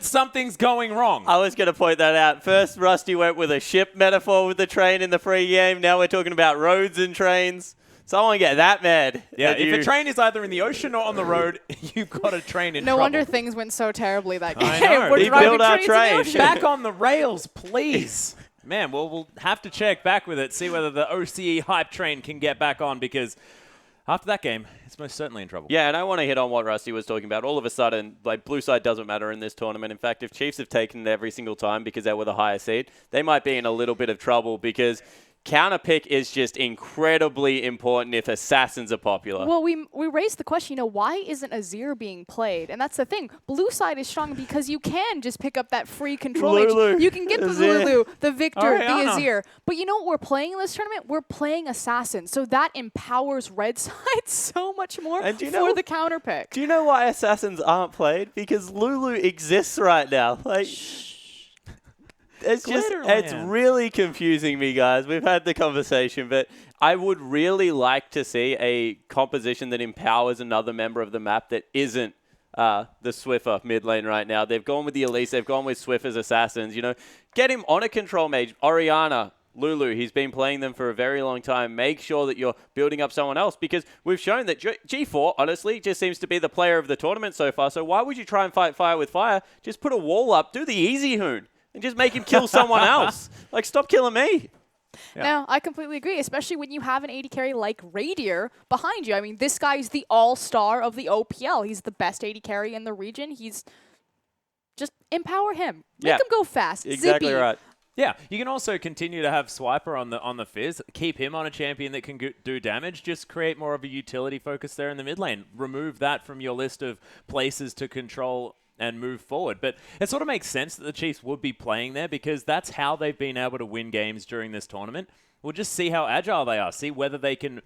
that something's going wrong. I was going to point that out. First, Rusty went with a ship metaphor with the train in the free game. Now we're talking about roads and trains. Someone get that mad. Yeah, if a train is either in the ocean or on the road, you've got a train in No trouble. wonder things went so terribly that game. I know. We're He driving built our trains in the train. ocean. Back on the rails, please. Man, well, we'll have to check back with it, see whether the OCE hype train can get back on, because after that game, it's most certainly in trouble. Yeah, and I want to hit on what Rusty was talking about. All of a sudden, like, blue side doesn't matter in this tournament. In fact, if Chiefs have taken it every single time because they were the higher seed, they might be in a little bit of trouble because counter pick is just incredibly important if assassins are popular. Well, we raised the question, why isn't Azir being played? And that's the thing. Blue side is strong because you can just pick up that free control. Lulu. You can get the Azir. Lulu, the Victor, the Ariana. Azir. But you know what we're playing in this tournament? We're playing assassin. So that empowers red side so much more And do you for know- the counter pick. Do you know why assassins aren't played? Because Lulu exists right now. Like, it's just, it's Glitterland. really confusing me, guys. We've had the conversation, but I would really like to see a composition that empowers another member of the map that isn't the Swiffer mid lane right now. They've gone with the Elise. They've gone with Swift as assassins. Get him on a control mage. Orianna, Lulu, he's been playing them for a very long time. Make sure that you're building up someone else, because we've shown that G4, honestly, just seems to be the player of the tournament so far. So why would you try and fight fire with fire? Just put a wall up, do the easy hoon, and just make him kill someone else. Like, stop killing me. Yeah. No, I completely agree, especially when you have an AD carry like Radier behind you. I mean, this guy's the all-star of the OPL. He's the best AD carry in the region. Just empower him. Make him go fast. Exactly Zippy. right. Yeah, you can also continue to have Swiper on the Fizz, keep him on a champion that can do damage, just create more of a utility focus there in the mid lane. Remove that from your list of places to control and move forward. But it sort of makes sense that the Chiefs would be playing there, because that's how they've been able to win games during this tournament. We'll just see how agile they are, see whether they can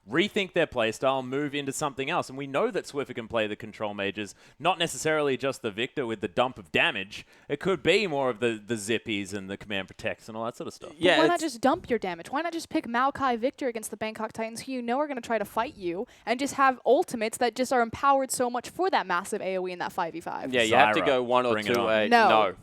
rethink their playstyle, move into something else. And we know that Swiffer can play the control mages, not necessarily just the Victor with the dump of damage. It could be more of the Zippies and the command protects and all that sort of stuff. Yeah, Why not just dump your damage? Why not just pick Maokai Victor against the Bangkok Titans, who are going to try to fight you, and just have ultimates that just are empowered so much for that massive AoE in that 5v5? Yeah, you have to Zyra, go one or bring it two on. ways. No.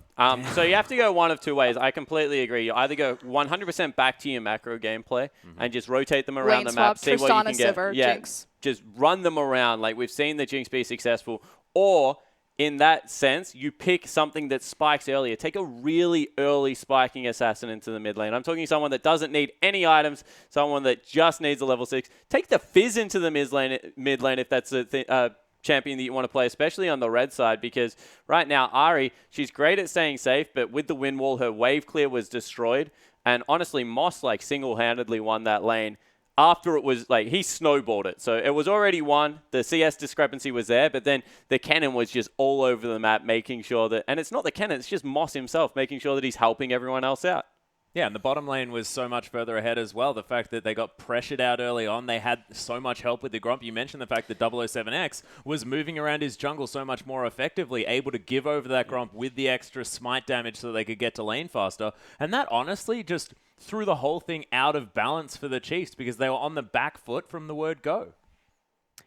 So you have to go one of two ways. I completely agree. You either go 100% back to your macro gameplay and just rotate them around Lane the map, swap, see what you Tristana, can get. Sivir, Yeah, Jinx. just run them around. Like, we've seen the Jinx be successful. Or, in that sense, you pick something that spikes earlier. Take a really early spiking assassin into the mid lane. I'm talking someone that doesn't need any items, someone that just needs a level 6. Take the Fizz into the mid lane if that's a champion that you want to play, especially on the red side, because right now Ari, she's great at staying safe, but with the wind wall, her wave clear was destroyed. And honestly, Moss single-handedly won that lane after it was he snowballed it. So it was already won. The CS discrepancy was there, but then the cannon was just all over the map, making sure that, and it's not the cannon, it's just Moss himself, making sure that he's helping everyone else out. Yeah, and the bottom lane was so much further ahead as well. The fact that they got pressured out early on, they had so much help with the Gromp. You mentioned the fact that 007X was moving around his jungle so much more effectively, able to give over that Gromp with the extra smite damage so they could get to lane faster. And that honestly just threw the whole thing out of balance for the Chiefs, because they were on the back foot from the word go.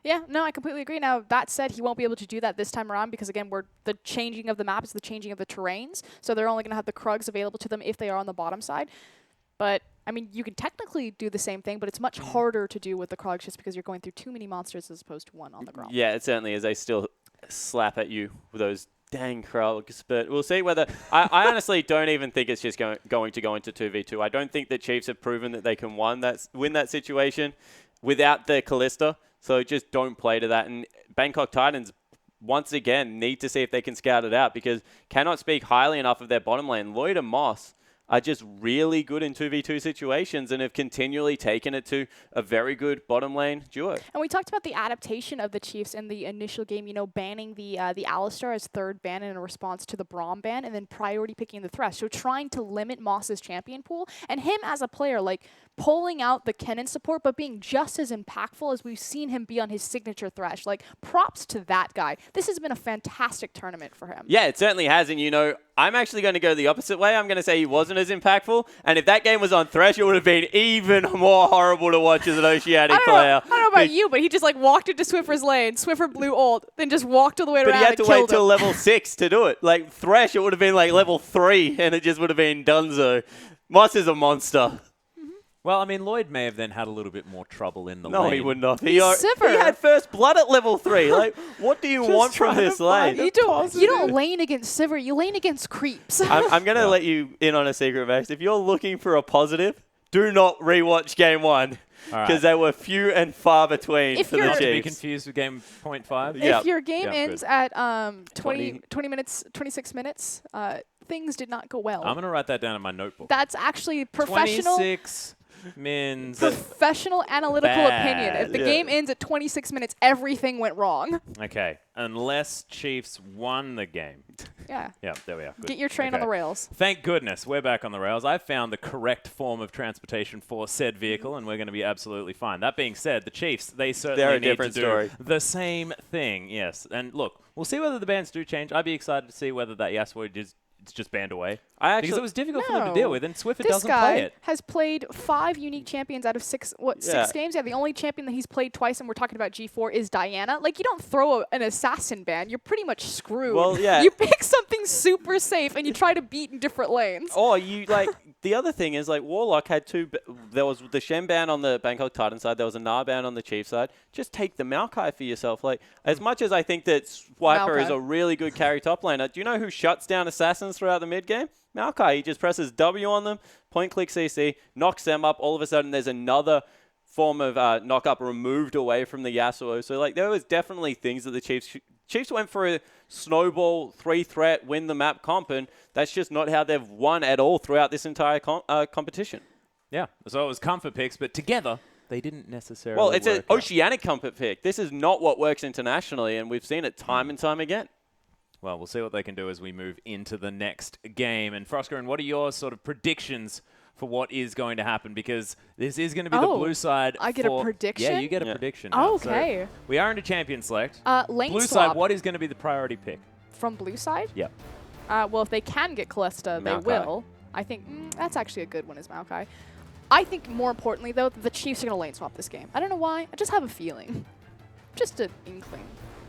Yeah, no, I completely agree. Now, that said, he won't be able to do that this time around because, again, the changing of the map is the changing of the terrains. So they're only going to have the Krugs available to them if they are on the bottom side. But, I mean, you can technically do the same thing, but it's much harder to do with the Krugs just because you're going through too many monsters as opposed to one on the ground. Yeah, it certainly is. They still slap at you with those dang Krugs, but we'll see whether... I honestly don't even think it's just going to go into 2v2. I don't think the Chiefs have proven that they can win that situation without their Callista. So just don't play to that. And Bangkok Titans, once again, need to see if they can scout it out, because cannot speak highly enough of their bottom lane. Lloyd and Moss are just really good in 2v2 situations and have continually taken it to a very good bottom lane duo. And we talked about the adaptation of the Chiefs in the initial game, banning the Alistar as third ban in response to the Braum ban, and then priority picking the Thresh. So trying to limit Moss's champion pool, and him as a player, pulling out the Kennen support, but being just as impactful as we've seen him be on his signature Thresh. Props to that guy. This has been a fantastic tournament for him. Yeah, it certainly has. And, I'm actually going to go the opposite way. I'm going to say he wasn't as impactful. And if that game was on Thresh, it would have been even more horrible to watch as an Oceanic player. I don't know about you, but he just like walked into Swiffer's lane, Swiffer blew ult, then just walked all the way around But he had and to killed wait till him. level 6 to do it. Like Thresh, it would have been like level 3, and it just would have been donezo. Moss is a monster. Well, I mean, Lloyd may have then had a little bit more trouble in the No, lane. he would not. He's Sivir. He had first blood at level 3. Like, what do you want from this lane? You don't lane against Sivir, you lane against creeps. I'm going to let you in on a secret, Max. If you're looking for a positive, do not rewatch game 1. Because they were few and far between for the Not to be Chiefs. confused with game 0.5. Yeah. If your game Yeah, ends good. at 20 minutes, 26 minutes, things did not go well. I'm going to write that down in my notebook. That's actually professional 26 mins. professional analytical Bad. opinion. If the Yeah. game ends at 26 minutes, everything went wrong. Okay. Unless Chiefs won the game. Yeah. Yeah, there we are. Good. Get your train on Okay. the rails. Thank goodness we're back on the rails. I found the correct form of transportation for said vehicle, and we're going to be absolutely fine. That being said, the Chiefs, they certainly They're a need to different do story. the same thing. Yes. And look, we'll see whether the bans do change. I'd be excited to see whether that Yasuo it's just banned away. Because it was difficult for them to deal with, and Swiffer This doesn't guy play it. has played 5 unique champions out of 6 games. Yeah, the only champion that he's played twice, and we're talking about G4, is Diana. Like, you don't throw an assassin ban. You're pretty much screwed. Well, yeah. You pick something super safe, and you try to beat in different lanes. Or you like the other thing is like Warlock had 2. There was the Shen ban on the Bangkok Titan side. There was a Gnar ban on the Chief side. Just take the Maokai for yourself. Like as much as I think that Swiper is a really good carry top laner, do you know who shuts down assassins throughout the mid game? Maokai. He just presses W on them, point click CC, knocks them up. All of a sudden, there's another form of knock up removed away from the Yasuo. So like there was definitely things that the Chiefs went for a snowball 3-threat win the map comp, and that's just not how they've won at all throughout this entire competition. Yeah. So it was comfort picks, but together they didn't necessarily. Well, it's an work out. oceanic comfort pick. This is not what works internationally, and we've seen it time and time again. Well, we'll see what they can do as we move into the next game. And Froskerin, what are your sort of predictions for what is going to happen? Because this is going to be the blue side. I get a prediction? Yeah, you get a prediction. Oh, now. okay. So we are into champion select. Lane blue swap side, what is going to be the priority pick? from blue side? Yep. Well, if they can get Callista, they Maokai. will. I think that's actually a good one, is Maokai. I think more importantly, though, that the Chiefs are going to lane swap this game. I don't know why. I just have a feeling. Just an inkling.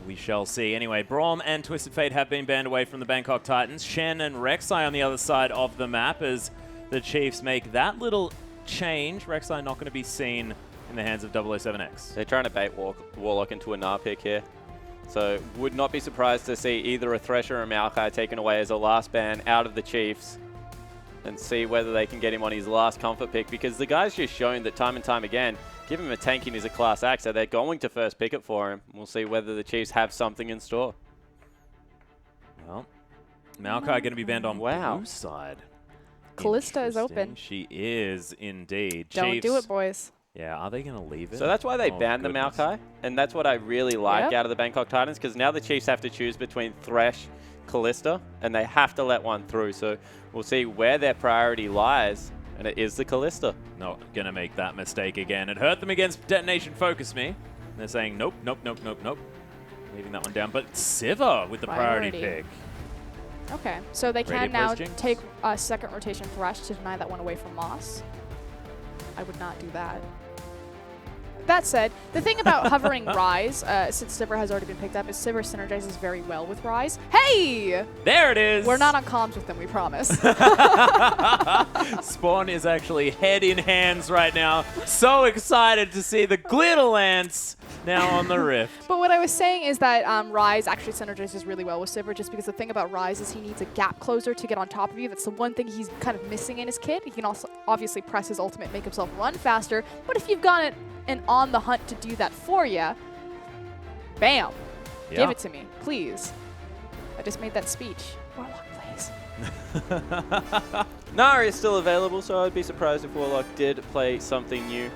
We shall see. Anyway, Braum and Twisted Fate have been banned away from the Bangkok Titans. Shen and Rek'Sai on the other side of the map as the Chiefs make that little change. Rek'Sai not going to be seen in the hands of 007X. They're trying to bait Warlock into a Gnar pick here. So would not be surprised to see either a Thresh or a Maokai taken away as a last ban out of the Chiefs and see whether they can get him on his last comfort pick, because the guy's just shown that time and time again, give him a tanking is a class act, so they're going to first pick it for him. We'll see whether the Chiefs have something in store. Well, Maokai going to be banned on Wow. blue side. Callista is open. Interesting. She is indeed. Don't Chiefs, do it, boys. Yeah, are they going to leave it? So that's why they Oh, banned goodness. the Maokai, and that's what I really like Yep. out of the Bangkok Titans, because now the Chiefs have to choose between Thresh, Callista, and they have to let one through. So we'll see where their priority lies, and it is the Callista. Not going to make that mistake again. It hurt them against Detonation Focus Me. They're saying nope, nope, nope, nope, nope. Leaving that one down. But Sivir with the priority pick. Okay, so they Ready can to now place Jinx? take a second rotation Thresh to deny that one away from Moss. I would not do that. That said, the thing about hovering Rise, since Sivir has already been picked up, is Sivir synergizes very well with Rise. Hey! There it is! We're not on comms with them, we promise. Spawn is actually head in hands right now. So excited to see the Glitter Lance now on the Rift. But what I was saying is that Rise actually synergizes really well with Sivir, just because the thing about Rise is he needs a gap closer to get on top of you. That's the one thing he's kind of missing in his kit. He can also obviously press his ultimate, make himself run faster, but if you've got an on the hunt to do that for you, bam, give it to me, please. I just made that speech. Warlock, please. Gnar is still available, so I'd be surprised if Warlock did play something new.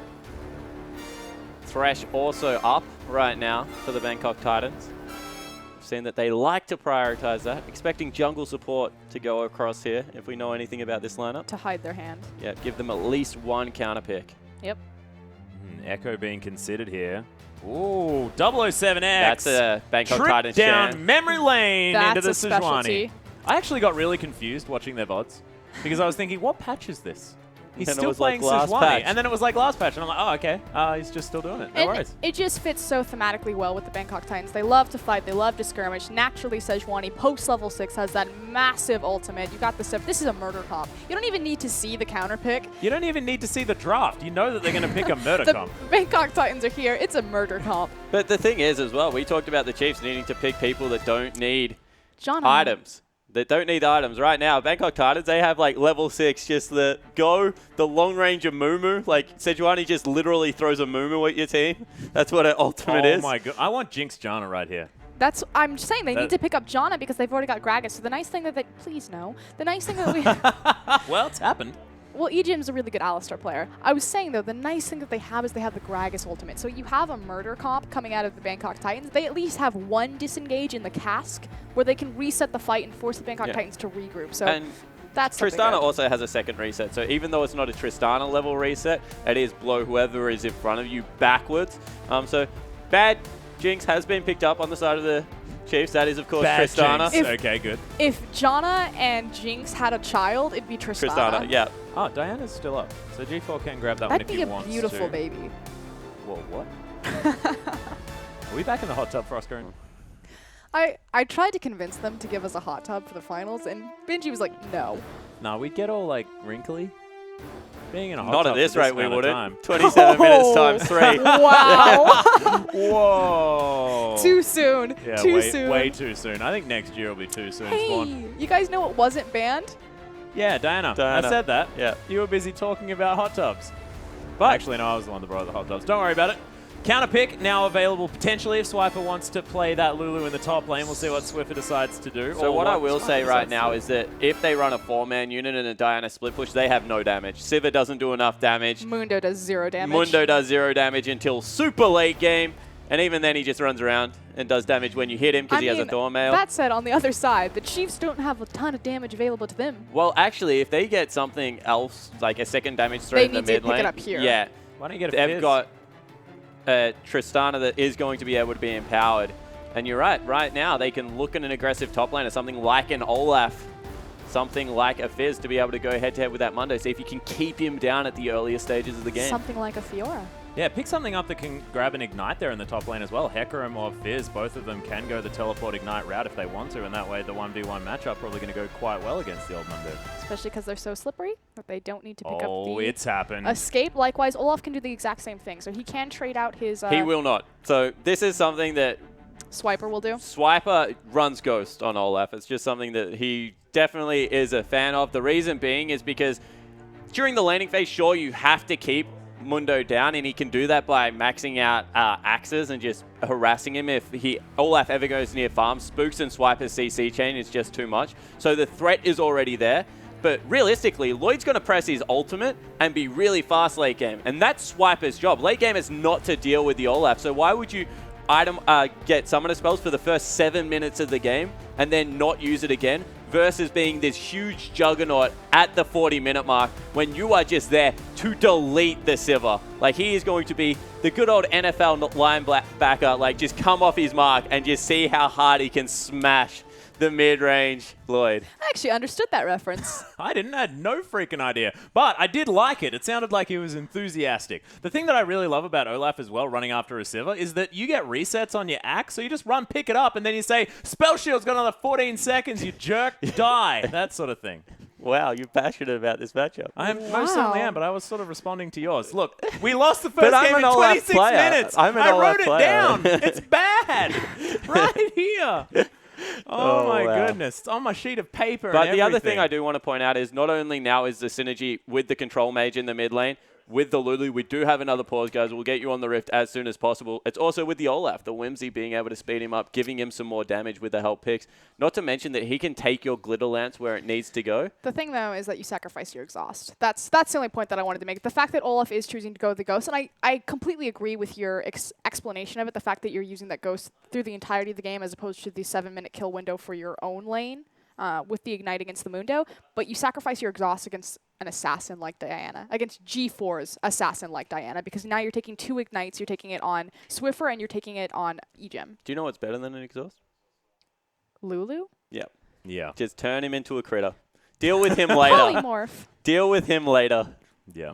Thresh also up right now for the Bangkok Titans. We've seen that they like to prioritize that. Expecting jungle support to go across here, if we know anything about this lineup. To hide their hand. Yeah, give them at least one counter pick. Yep. Echo being considered here. Ooh, 007X. That's a Bangkok Trip Titans down Shen. memory lane That's into the a specialty. Sejuani. I actually got really confused watching their VODs because I was thinking, what patch is this? He's And it still was like playing last Sejuani. patch. And then it was like last patch. And I'm like, oh, okay. He's just still doing it. No And worries. it just fits so thematically well with the Bangkok Titans. They love to fight. They love to skirmish. Naturally, Sejuani, post-level 6, has that massive ultimate. You got the stuff. This is a murder comp. You don't even need to see the counter pick. You don't even need to see the draft. You know that they're going to pick a murder The comp. Bangkok Titans are here. It's a murder comp. But the thing is, as well, we talked about the Chiefs needing to pick people that don't need John, items. That don't need items. Right now, Bangkok Titans, they have like level 6, just the long range of Moo. Like, Sejuani just literally throws a Moo at your team. That's what an ultimate is. Oh my god. I want Jinx Janna right here. I'm saying they need to pick up Janna because they've already got Gragas. So the nice thing that they, please no, the nice thing that we, Well, it's happened. well, Ejim's a really good Alistar player. I was saying, though, the nice thing that they have is they have the Gragas ultimate. So you have a murder comp coming out of the Bangkok Titans. They at least have one disengage in the cask where they can reset the fight and force the Bangkok Titans to regroup. So And that's something Tristana good. also has a second reset. So even though it's not a Tristana level reset, it is blow whoever is in front of you backwards. So bad Jinx has been picked up on the side of the Chiefs. That is, of course, Bad Tristana. Jinx. Okay, good. If Janna and Jinx had a child, it'd be Tristana. Tristana, yeah. Oh, Diana's still up. So G4 can grab that That'd one if be he a wants beautiful to. baby. Whoa, what? Are we back in the hot tub, Frostgreen? I tried to convince them to give us a hot tub for the finals, and Benji was like, no. Nah, we'd get all, like, wrinkly. Being in a hot Not tub at this for rate, we amount of wouldn't. time. 27 minutes times 3. Wow. Whoa. Too soon. Yeah, too way, soon. way too soon. I think next year will be too soon, Spawn. Hey, you guys know what wasn't banned? Yeah, Diana. Diana. I said that. Yeah. You were busy talking about hot tubs. But actually, no, I was the one that brought the hot tubs. Don't worry about it. Counter pick now available potentially if Swiper wants to play that Lulu in the top lane. We'll see what Swiffer decides to do. So or what I will Swiper say right decides now to do. is that if they run a 4-man unit and a Diana split push, they have no damage. Sivir doesn't do enough damage. Mundo does 0 damage. Mundo does 0 damage until super late game. And even then, he just runs around and does damage when you hit him because he has a Thornmail. That said, on the other side, the Chiefs don't have a ton of damage available to them. Well, actually, if they get something else, like a second damage threat in the need to mid pick it lane, up here. yeah, Why don't you get a they've Fizz? got Tristana that is going to be able to be empowered. And you're right. Right now, they can look at an aggressive top laner, something like an Olaf, something like a Fizz to be able to go head-to-head with that Mundo. See if you can keep him down at the earlier stages of the game. Something like a Fiora. Yeah, pick something up that can grab an Ignite there in the top lane as well. Hecarim or Fizz, both of them can go the teleport Ignite route if they want to, and that way the 1v1 matchup probably going to go quite well against the old Mundo. Especially because they're so slippery that they don't need to pick up Oh, the it's happened. escape. Likewise, Olaf can do the exact same thing. So he can trade out his He will not. So this is something that Swiper will do. Swiper runs Ghost on Olaf. It's just something that he definitely is a fan of. The reason being is because during the laning phase, sure, you have to keep Mundo down, and he can do that by maxing out axes and just harassing him. If Olaf ever goes near farm, Spooks and Swiper's CC chain is just too much. So the threat is already there. But realistically, Lloyd's going to press his ultimate and be really fast late game. And that's Swiper's job. Late game is not to deal with the Olaf. So why would you get summoner spells for the first 7 minutes of the game and then not use it again versus being this huge juggernaut at the 40-minute mark when you are just there to delete the Sivir. Like, he is going to be the good old NFL linebacker, like, just come off his mark and just see how hard he can smash the mid-range Lloyd. I actually understood that reference. I didn't. I had no freaking idea. But I did like it. It sounded like he was enthusiastic. The thing that I really love about Olaf as well, running after a Sivir, is that you get resets on your axe, so you just run, pick it up, and then you say, Spell Shield's got another 14 seconds, you jerk, die. That sort of thing. Wow, you're passionate about this matchup. I most certainly am, but I was sort of responding to yours. Look, we lost the first But I'm game an in Olaf 26 player. minutes. I'm an I Olaf wrote it player. down. It's bad. Right here. Oh, my wow. goodness. It's on my sheet of paper. But and the other thing everything. I do want to point out is not only now is the synergy with the control mage in the mid lane, with the Lulu, we do have another pause, guys. We'll get you on the Rift as soon as possible. It's also with the Olaf, the Whimsy being able to speed him up, giving him some more damage with the help picks. Not to mention that he can take your Glitter Lance where it needs to go. The thing, though, is that you sacrifice your exhaust. That's the only point that I wanted to make. The fact that Olaf is choosing to go with the Ghost, and I completely agree with your explanation of it, the fact that you're using that Ghost through the entirety of the game as opposed to the 7-minute kill window for your own lane with the Ignite against the Mundo, but you sacrifice your exhaust against an assassin like Diana, against G4's assassin like Diana, because now you're taking 2 Ignites, you're taking it on Swiffer, and you're taking it on Ejim. Do you know what's better than an exhaust? Lulu? Yeah. Yeah. Just turn him into a critter. Deal with him later. Polymorph. Deal with him later. Yeah.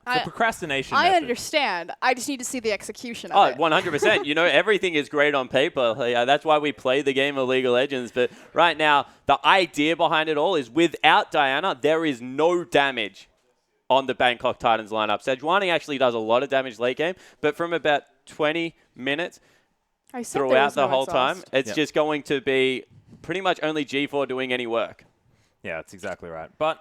The procrastination I method. understand. I just need to see the execution of it. 100%. You know, everything is great on paper. That's why we play the game of League of Legends. But right now, the idea behind it all is without Diana, there is no damage on the Bangkok Titans lineup. Sejuani actually does a lot of damage late game, but from about 20 minutes throughout the whole time, it's just going to be pretty much only G4 doing any work. Yeah, that's exactly right. But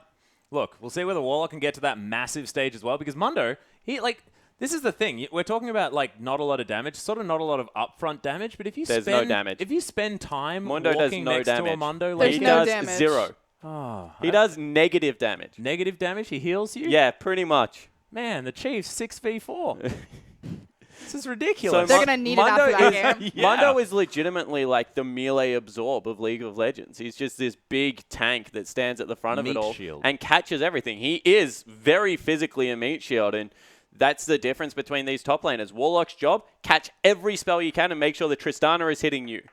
look, we'll see whether Warlock can get to that massive stage as well, because Mundo, this is the thing. We're talking about, not a lot of damage, sort of not a lot of upfront damage, but if you if you spend time walking next to a Mundo, There's he no does damage. 0. Oh, He does negative damage. negative damage? He heals you? Yeah, pretty much. Man, the Chiefs 6v4. This is ridiculous. They're going to need it after that game. Mundo is legitimately like the melee absorb of League of Legends. He's just this big tank that stands at the front of it all shield. and catches everything. He is very physically a meat shield, and that's the difference between these top laners. Warlock's job, catch every spell you can and make sure that Tristana is hitting you.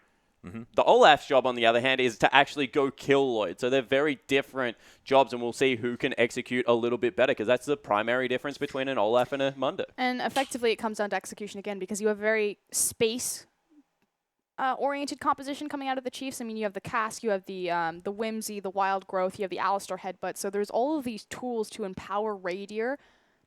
The Olaf's job, on the other hand, is to actually go kill Lloyd. So they're very different jobs, and we'll see who can execute a little bit better, because that's the primary difference between an Olaf and a Mundo. And effectively, it comes down to execution again, because you have very space-oriented composition coming out of the Chiefs. I mean, you have the Cask, you have the Whimsy, the Wild Growth, you have the Alistar Headbutt. So there's all of these tools to empower Radier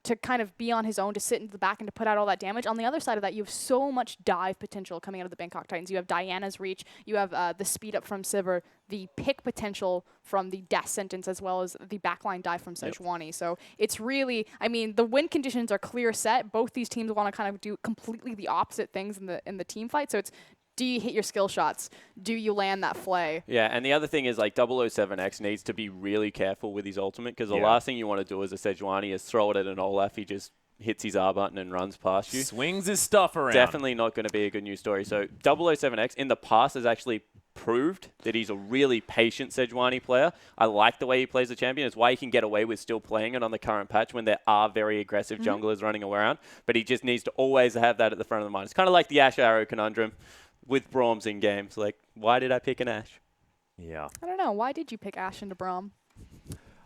to kind of be on his own, to sit into the back and to put out all that damage. On the other side of that, you have so much dive potential coming out of the Bangkok Titans. You have Diana's reach, you have the speed up from Sivir, the pick potential from the Death Sentence, as well as the backline dive from Sejuani. So it's really, I mean, the win conditions are clear set. Both these teams want to kind of do completely the opposite things in the team fight. So it's, do you hit your skill shots? Do you land that flay? Yeah, and the other thing is, 007X needs to be really careful with his ultimate, because the last thing you want to do as a Sejuani is throw it at an Olaf. He just hits his R button and runs past you. Swings his stuff around. Definitely not going to be a good news story. So 007X in the past has actually proved that he's a really patient Sejuani player. I like the way he plays the champion. It's why he can get away with still playing it on the current patch when there are very aggressive junglers running around. But he just needs to always have that at the front of the mind. It's kind of like the Ashe Arrow conundrum with Brahms in games. Why did I pick an Ashe? Yeah. I don't know. Why did you pick Ashe into Braum?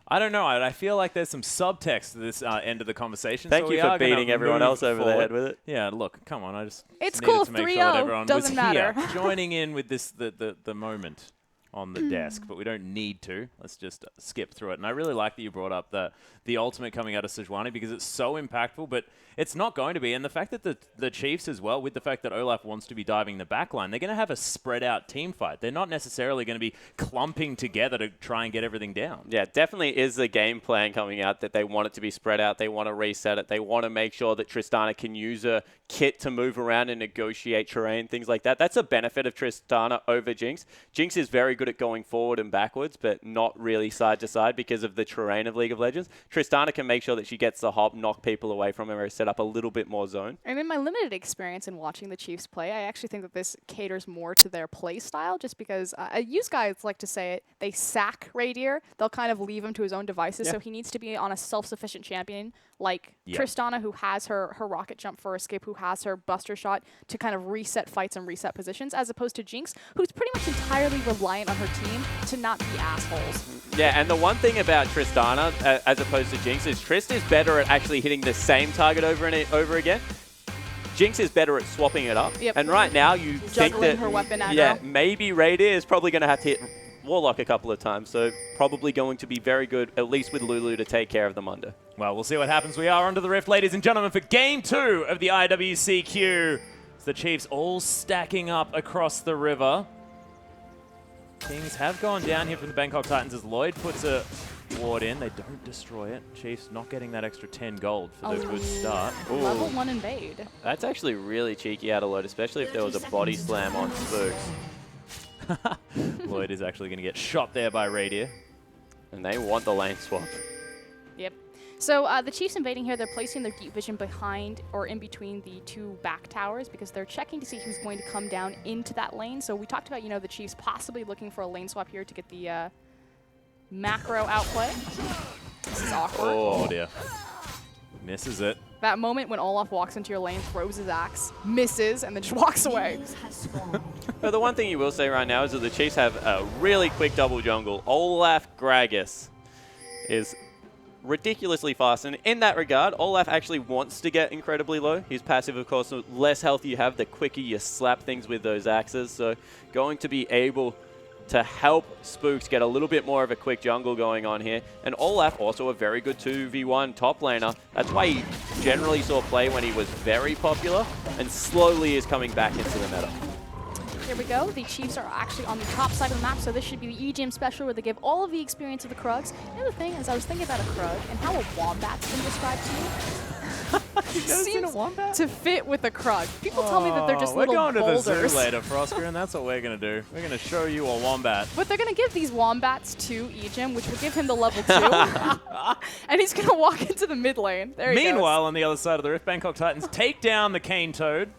I don't know. I feel like there's some subtext to this end of the conversation. Thank you for beating everyone else over the head with it. Yeah, look, come on. I just It's needed cool. to make 3-0. sure that everyone Doesn't was matter. here, joining in with this the moment on the desk, but we don't need to. Let's just skip through it. And I really like that you brought up the ultimate coming out of Sejuani, because it's so impactful, but it's not going to be. And the fact that the Chiefs as well, with the fact that Olaf wants to be diving the backline, they're going to have a spread out team fight. They're not necessarily going to be clumping together to try and get everything down. Yeah, definitely is the game plan coming out, that they want it to be spread out. They want to reset it. They want to make sure that Tristana can use a kit to move around and negotiate terrain, things like that. That's a benefit of Tristana over Jinx. Jinx is very good at going forward and backwards, but not really side to side because of the terrain of League of Legends. Tristana can make sure that she gets the hop, knock people away from her, or set up a little bit more zone. And in my limited experience in watching the Chiefs play, I actually think that this caters more to their play style, just because use guys like to say it, they sack Radier. They'll kind of leave him to his own devices, so he needs to be on a self-sufficient champion like Tristana, who has her rocket jump for escape, who has her buster shot to kind of reset fights and reset positions, as opposed to Jinx, who's pretty much entirely reliant on her team to not be assholes. Yeah, and the one thing about Tristana, as opposed to Jinx, is Trist is better at actually hitting the same target over and over again. Jinx is better at swapping it up. Yep. And right now, you think Juggling that her weapon aggro. yeah, maybe Radier is probably going to have to hit Warlock a couple of times, so probably going to be very good, at least with Lulu, to take care of the Mundo. Well, we'll see what happens. We are under the rift, ladies and gentlemen, for Game 2 of the IWC queue. It's the Chiefs all stacking up across the river. Things have gone down here from the Bangkok Titans as Lloyd puts a ward in. They don't destroy it. Chiefs not getting that extra 10 gold for the good start. Level 1 invade. That's actually really cheeky out of Lloyd, especially if there was a body slam on Spooks. Lloyd is actually going to get shot there by Radier. And they want the lane swap. Yep. So the Chiefs invading here, they're placing their deep vision behind or in between the two back towers, because they're checking to see who's going to come down into that lane. So we talked about, the Chiefs possibly looking for a lane swap here to get the macro outplay. This is awkward. Oh, dear. Misses it. That moment when Olaf walks into your lane, throws his axe, misses, and then just walks away. But the one thing you will say right now is that the Chiefs have a really quick double jungle. Olaf Gragas is ridiculously fast, and in that regard, Olaf actually wants to get incredibly low. His passive, of course, the less health you have, the quicker you slap things with those axes. So going to be able to help Spooks get a little bit more of a quick jungle going on here. And Olaf, also a very good 2v1 top laner. That's why he generally saw play when he was very popular, and slowly is coming back into the meta. Here we go. The Chiefs are actually on the top side of the map, so this should be the EGM special where they give all of the experience of the Krugs. The other thing is I was thinking about a Krug and how a Wombat's been described to me. Seems to fit with a Krug. People tell me that they're just little boulders. We're going to the zoo later, Frosker, and that's what we're going to do. We're going to show you a Wombat. But they're going to give these Wombats to EGM, which will give him the level 2. And he's going to walk into the mid lane. There he goes. Meanwhile, on the other side of the rift, Bangkok Titans take down the Cane Toad.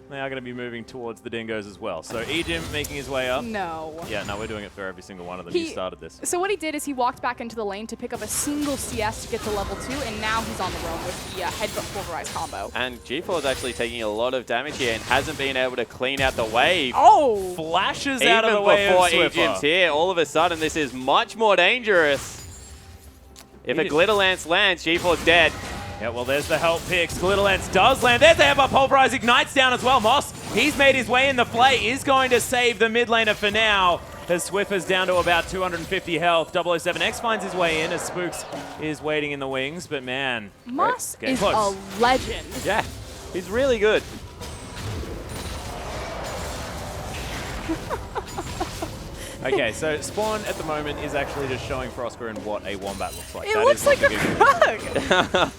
They are going to be moving towards the Dingoes as well. So EGM making his way up. No. Yeah, no, we're doing it for every single one of them. He started this. So what he did is he walked back into the lane to pick up a single CS to get to level 2, and now he's on the roam with the headbutt pulverize combo. And G4 is actually taking a lot of damage here and hasn't been able to clean out the wave. Oh! Flashes out of the way before of Swiffer. EGM's here, all of a sudden this is much more dangerous. If a Glitter Lance lands, G4's dead. Yeah, well, there's the help picks. Glitter Lance does land. There's the headbutt pulverize. Ignites down as well. Moss, he's made his way in the play. Is going to save the mid laner for now. As Swiffer's down to about 250 health. 007X finds his way in as Spooks is waiting in the wings. But man, Moss is a legend. Yeah, he's really good. Okay, so Spawn at the moment is actually just showing Frosker and what a Wombat looks like. It looks like a Krug.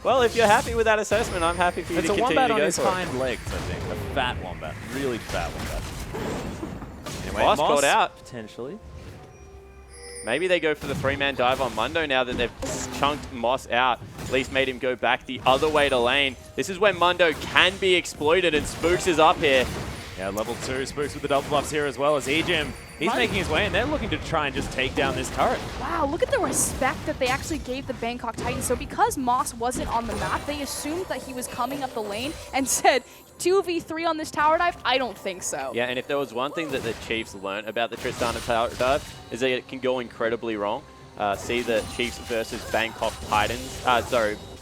Well, if you're happy with that assessment, I'm happy for you to continue to go for it. It's a Wombat on his hind legs, I think. A fat Wombat. Really fat Wombat. Anyway, Moss caught out. Potentially. Maybe they go for the 3-man dive on Mundo now that they've chunked Moss out. At least made him go back the other way to lane. This is when Mundo can be exploited, and Spooks is up here. Yeah, level 2. Spooks with the double buffs here as well as EGM. He's making his way, and they're looking to try and just take down this turret. Wow, look at the respect that they actually gave the Bangkok Titans. So because Moss wasn't on the map, they assumed that he was coming up the lane and said, 2v3 on this tower dive? I don't think so. Yeah, and if there was one thing that the Chiefs learned about the Tristana tower dive, is that it can go incredibly wrong. See the Chiefs versus Bangkok Titans,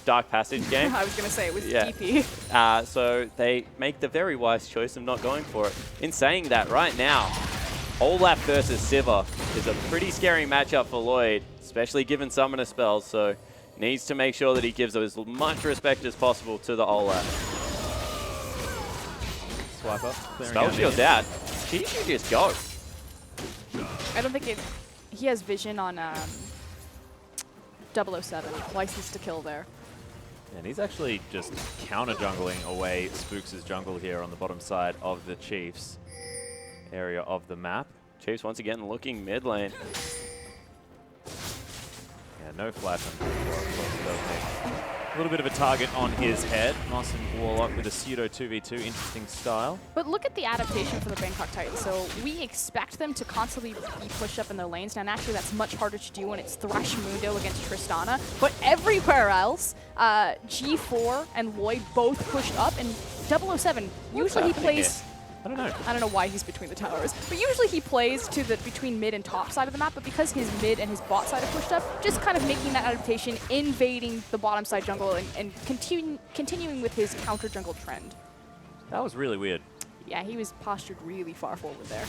Dark Passage game. I was going to say, it was DP. So they make the very wise choice of not going for it. In saying that, right now, Olaf versus Sivir is a pretty scary matchup for Lloyd, especially given summoner spells, so needs to make sure that he gives as much respect as possible to the Olaf. Swipe up. Spell shield's out. She should just go. I don't think he has vision on 007. License to kill there. And he's actually just counter-jungling away Spooks' jungle here on the bottom side of the Chiefs area of the map. Chiefs once again looking mid lane. Yeah, no flash on a little bit of a target on his head. Moss and Warlock with a pseudo 2v2, interesting style. But look at the adaptation for the Bangkok Titans. So we expect them to constantly be pushed up in their lanes. Now, naturally, that's much harder to do when it's Thresh Mundo against Tristana. But everywhere else, G4 and Lloyd both pushed up, and 007, usually he plays... I don't know. I don't know why he's between the towers, but usually he plays to the between mid and top side of the map, but because his mid and his bot side are pushed up, just kind of making that adaptation, invading the bottom side jungle and continuing with his counter jungle trend. That was really weird. Yeah, he was postured really far forward there.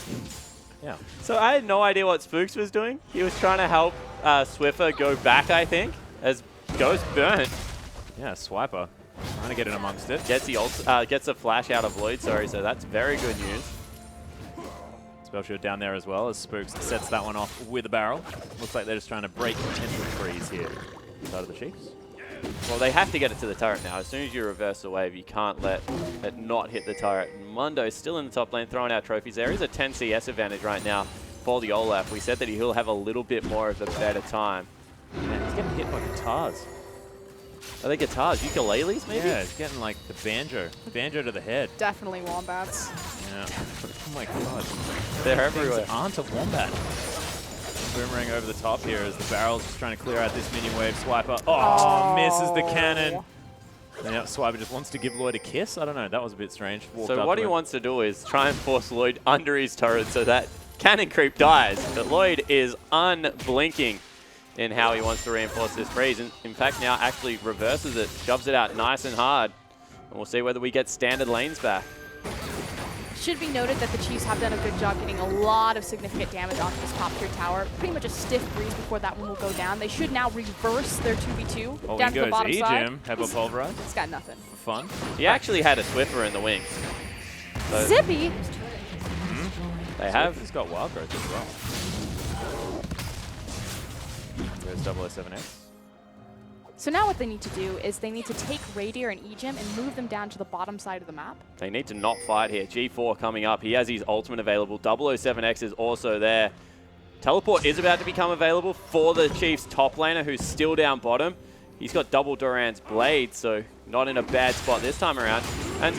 Yeah. So I had no idea what Spooks was doing. He was trying to help Swiffer go back, I think, as Ghost burnt. Yeah, Swiper. Trying to get in amongst it. Gets a flash out of Lloyd, sorry, so that's very good news. Spell shield down there as well as Spooks sets that one off with a barrel. Looks like they're just trying to break potential freeze here. Side of the Chiefs. Well, they have to get it to the turret now. As soon as you reverse the wave, you can't let it not hit the turret. Mundo's still in the top lane, throwing out trophies. There is a 10 CS advantage right now for the Olaf. We said that he'll have a little bit more of a better time. Man, he's getting hit by guitars. Are they guitars? Ukuleles, maybe? Yeah, he's getting like the banjo. Banjo to the head. Definitely Wombats. Yeah. Oh my god. They're everywhere. Things aren't a Wombat. Boomerang over the top here as the barrel's just trying to clear out this minion wave. Swiper. Oh, misses the cannon. And now Swiper just wants to give Lloyd a kiss. I don't know. That was a bit strange. So what he wants to do is try and force Lloyd under his turret so that cannon creep dies. But Lloyd is unblinking in how he wants to reinforce this freeze. And in fact, now actually reverses it, shoves it out nice and hard. And we'll see whether we get standard lanes back. Should be noted that the Chiefs have done a good job getting a lot of significant damage onto this top tier tower. Pretty much a stiff breeze before that one will go down. They should now reverse their 2v2 down to the bottom side. Hebo Pulverize. It's got nothing. Fun. He actually had a Swiffer in the wings. So Zippy? they have. He's got wild growth as well. There's 007X. So now what they need to do is they need to take Radier and Ejim and move them down to the bottom side of the map. They need to not fight here. G4 coming up. He has his ultimate available. 007X is also there. Teleport is about to become available for the Chiefs top laner, who's still down bottom. He's got double Duran's blade, so not in a bad spot this time around. And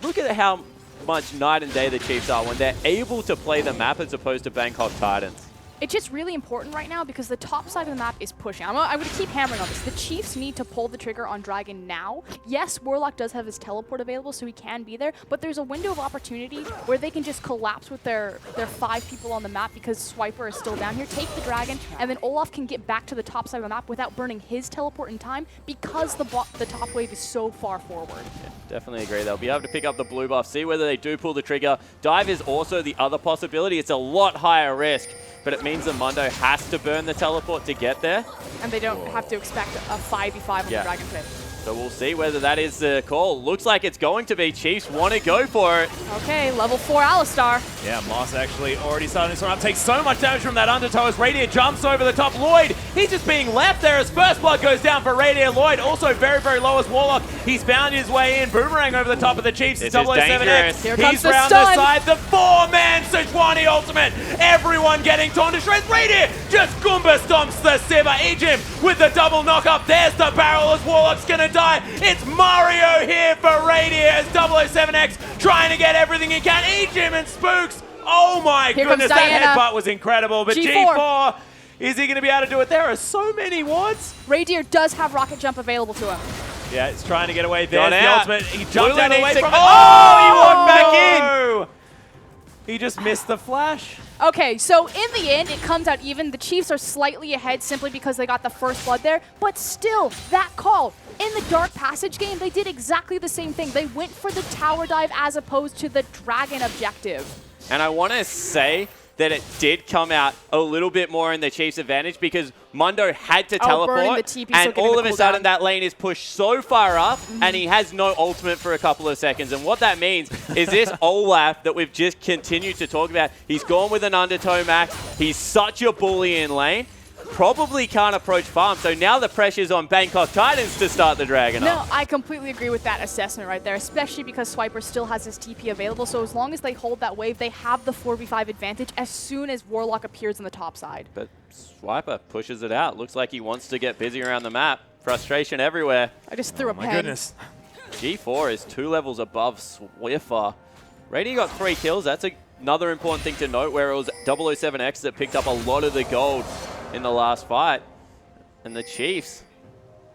look at how much night and day the Chiefs are when they're able to play the map as opposed to Bangkok Titans. It's just really important right now because the top side of the map is pushing. I'm going to keep hammering on this. The Chiefs need to pull the trigger on Dragon now. Yes, Warlock does have his teleport available, so he can be there, but there's a window of opportunity where they can just collapse with their 5 people on the map because Swiper is still down here, take the Dragon, and then Olaf can get back to the top side of the map without burning his teleport in time because the top wave is so far forward. Yeah, definitely agree. They'll be able to pick up the blue buff, see whether they do pull the trigger. Dive is also the other possibility. It's a lot higher risk, but it means that Mundo has to burn the teleport to get there. And they don't have to expect a 5v5 on the Dragon Pit. So we'll see whether that is the call. Looks like it's going to be. Chiefs want to go for it. Okay, level 4 Alistar. Yeah, Moss actually already starting this one up. Takes so much damage from that undertow as Radier jumps over the top. Lloyd, he's just being left there as first blood goes down for Radier. Lloyd also very, very low as Warlock. He's found his way in. Boomerang over the top of the Chiefs. This is dangerous. Here comes He's the round stun. the side. The 4-man Sejuani ultimate. Everyone getting torn to shreds. Radier just Goomba stomps the Sivir. Ejim with the double knock up. There's the barrel as Warlock's going to die. It's Mario here for Radier as 007X trying to get everything he can. Ejim and Spooks. Oh my goodness, that headbutt was incredible. But G4, is he going to be able to do it? There are so many wards. Radier does have rocket jump available to him. Yeah, he's trying to get away. There's the ultimate. He jumped out away from it. Oh, he walked back in. He just missed the flash. Okay, so in the end, it comes out even. The Chiefs are slightly ahead simply because they got the first blood there. But still, that call. In the Dark Passage game, they did exactly the same thing. They went for the tower dive as opposed to the Dragon objective. And I want to say that it did come out a little bit more in the Chiefs' advantage because Mundo had to teleport, TP, and so all of a sudden that lane is pushed so far up, and he has no ultimate for a couple of seconds. And what that means is this Olaf that we've just continued to talk about, he's gone with an undertow max, he's such a bully in lane, probably can't approach farm, so now the pressure's on Bangkok Titans to start the Dragon up. No, I completely agree with that assessment right there, especially because Swiper still has his TP available, so as long as they hold that wave, they have the 4v5 advantage as soon as Warlock appears on the top side. But Swiper pushes it out. Looks like he wants to get busy around the map. Frustration everywhere. I just threw a pen. My goodness. G4 is 2 levels above Swiffer. Radier got 3 kills. That's another important thing to note, where it was 007X that picked up a lot of the gold in the last fight. And the Chiefs.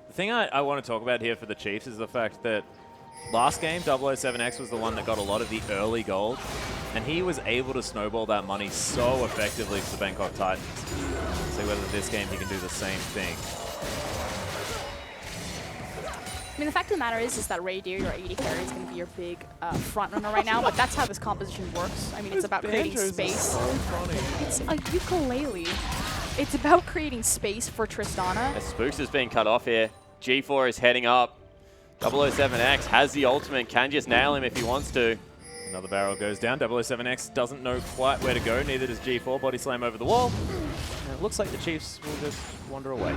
The thing I want to talk about here for the Chiefs is the fact that last game, 007X was the one that got a lot of the early gold, and he was able to snowball that money so effectively for the Bangkok Titans. See whether this game he can do the same thing. I mean, the fact of the matter is that Radier, your AD carry, is going to be your big front runner right now, but that's how this composition works. I mean, it's about creating space. It's a ukulele. It's about creating space for Tristana. As Spooks is being cut off here. G4 is heading up. 007X has the ultimate, can just nail him if he wants to. Another barrel goes down. 007X doesn't know quite where to go, neither does G4. Body slam over the wall. And it looks like the Chiefs will just wander away.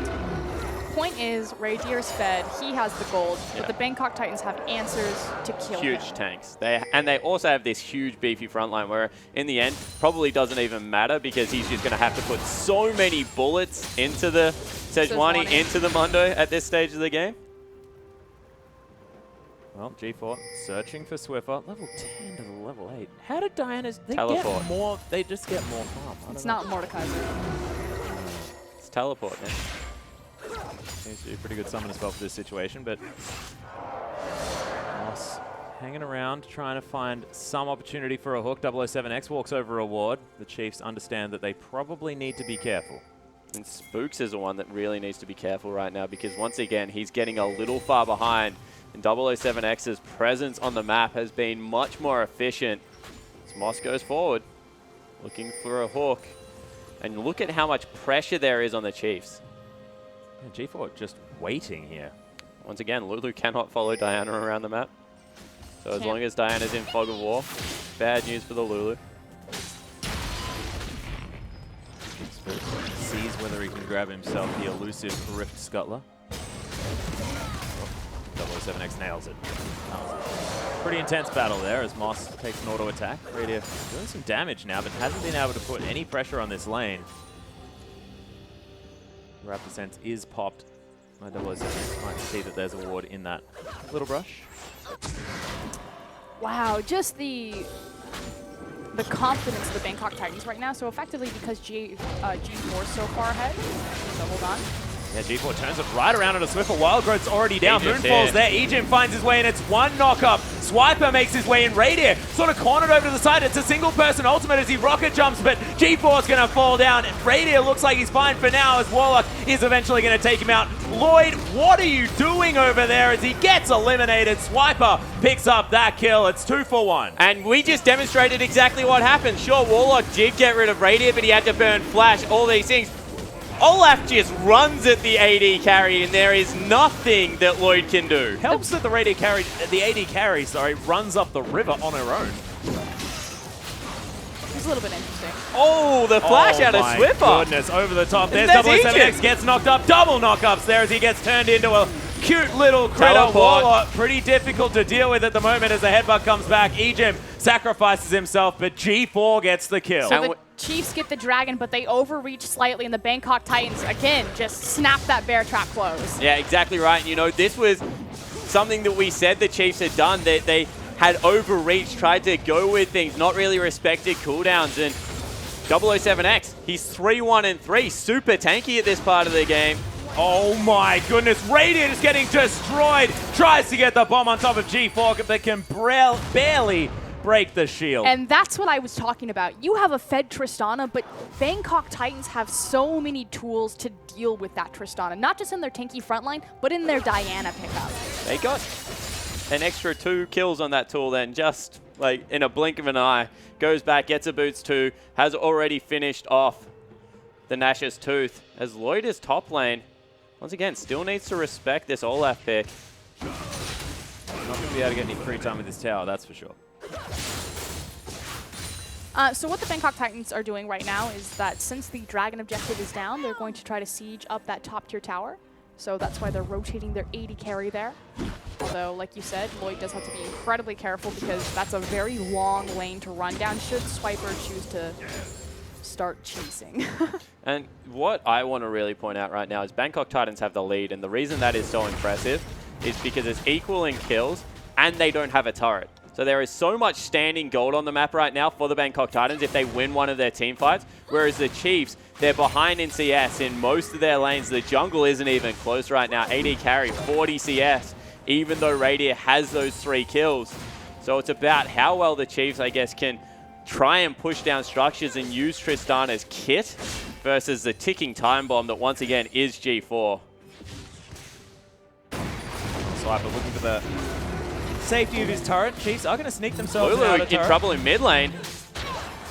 Point is, Radier's fed, he has the gold, but the Bangkok Titans have answers to kill him. Huge tanks. They also have this huge beefy front line where in the end probably doesn't even matter because he's just going to have to put so many bullets into the Sejuani, into the Mundo at this stage of the game. Well, G4 searching for Swiffer. Level 10 to the level 8. How did Diana's... They Teleport. get more... They just get more farm. It's not Mordekaiser. It's teleport, man. Seems to be a pretty good summon as well for this situation, but Moss hanging around, trying to find some opportunity for a hook. 007X walks over a ward. The Chiefs understand that they probably need to be careful. And Spooks is the one that really needs to be careful right now because once again, he's getting a little far behind. And 007X's presence on the map has been much more efficient. As Moss goes forward, looking for a hook. And look at how much pressure there is on the Chiefs. Yeah, G4 just waiting here. Once again, Lulu cannot follow Diana around the map. So as long as Diana's in Fog of War, bad news for the Lulu. Sees whether he can grab himself the elusive Rift Scuttler. 007X nails it. Pretty intense battle there as Moss takes an auto attack. Radier doing some damage now, but hasn't been able to put any pressure on this lane. Raptor Sense is popped. My 007X might see that there's a ward in that little brush. Wow, just the confidence of the Bangkok Titans right now. So effectively, because G4 is so far ahead, so hold on. Yeah, G4 turns it right around on a Swiffer. Wild Growth's already down. Egypt's Moonfall's there. Ejim finds his way in. It's one knock-up. Swiper makes his way in. Radier sort of cornered over to the side. It's a single-person ultimate as he rocket jumps, but G4's going to fall down. Radier looks like he's fine for now as Warlock is eventually going to take him out. Lloyd, what are you doing over there as he gets eliminated? Swiper picks up that kill. It's 2 for 1. And we just demonstrated exactly what happened. Sure, Warlock did get rid of Radier, but he had to burn Flash, all these things. Olaf just runs at the AD carry, and there is nothing that Lloyd can do. Helps that the AD carry, runs up the river on her own. It's a little bit interesting. Oh, the flash out of Swiffer. Oh my goodness, over the top. There's There's 007X gets knocked up. Double knockups there as he gets turned into a cute little critter. Teleport. Warlock, pretty difficult to deal with at the moment as the headbutt comes back. Ejim sacrifices himself, but G4 gets the kill. So the Chiefs get the dragon, but they overreach slightly, and the Bangkok Titans, again, just snap that bear trap close. Yeah, exactly right. And, you know, this was something that we said the Chiefs had done, that they had overreached, tried to go with things, not really respected cooldowns. And 007X, he's 3-1-3, super tanky at this part of the game. Oh my goodness, Radiant is getting destroyed. Tries to get the bomb on top of G4, but can barely break the shield. And that's what I was talking about. You have a fed Tristana, but Bangkok Titans have so many tools to deal with that Tristana. Not just in their tanky frontline, but in their Diana pickup. They got an extra 2 kills on that tool then, just like in a blink of an eye. Goes back, gets a boots 2, has already finished off the Nash's Tooth. As Lloyd is top lane, once again, still needs to respect this Olaf pick. Not going to be able to get any free time with this tower, that's for sure. So what the Bangkok Titans are doing right now is that since the dragon objective is down, they're going to try to siege up that top tier tower. So that's why they're rotating their AD carry there. Although, like you said, Lloyd does have to be incredibly careful because that's a very long lane to run down should Swiper choose to start chasing. And what I want to really point out right now is Bangkok Titans have the lead, and the reason that is so impressive is because it's equal in kills and they don't have a turret. So there is so much standing gold on the map right now for the Bangkok Titans if they win one of their team fights, whereas the Chiefs, they're behind in CS in most of their lanes. The jungle isn't even close right now. AD carry 40 CS, even though Radier has those 3 kills. So it's about how well the Chiefs, I guess, can try and push down structures and use Tristana's kit versus the ticking time bomb that once again is G4. Swiper looking for the safety of his turret. Chiefs are going to sneak themselves Lulu out of in turret. trouble in mid lane.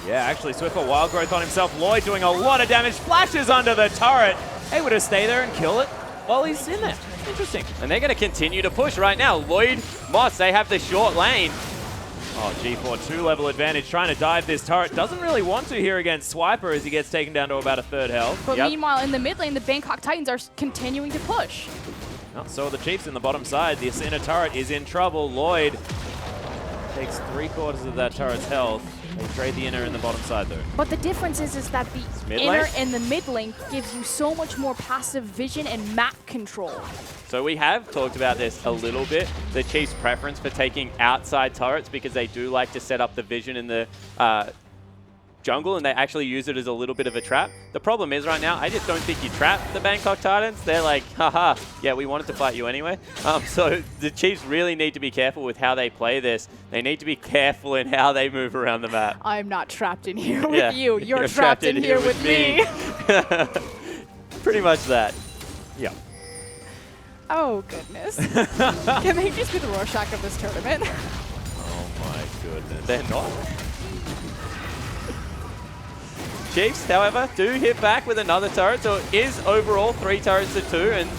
Yeah, actually, Swiffer Wild Growth on himself. Lloyd doing a lot of damage. Flashes under the turret. Able to stay there and kill it while he's in there. Interesting. And they're going to continue to push right now. Lloyd, Moss, they have the short lane. Oh, G4 2-level advantage, trying to dive this turret. Doesn't really want to here against Swiper as he gets taken down to about a 3rd health. But meanwhile, in the mid lane, the Bangkok Titans are continuing to push. Oh, so are the Chiefs in the bottom side. The inner turret is in trouble. Lloyd takes 3/4 of that turret's health. They trade the inner in the bottom side, though. But the difference is that the Mid inner lane? and the mid lane gives you so much more passive vision and map control. So we have talked about this a little bit, the Chiefs' preference for taking outside turrets because they do like to set up the vision in the jungle and they actually use it as a little bit of a trap. The problem is right now, I just don't think you trap the Bangkok Titans. They're like, haha, yeah, we wanted to fight you anyway. So the Chiefs really need to be careful with how they play this. They need to be careful in how they move around the map. I'm not trapped in here with you. You're trapped, trapped in here with me. Pretty much that. Yeah. Oh, goodness. Can they just be the Rorschach of this tournament? Oh my goodness. They're not. Chiefs, however, do hit back with another turret, so it is overall 3 turrets to 2, and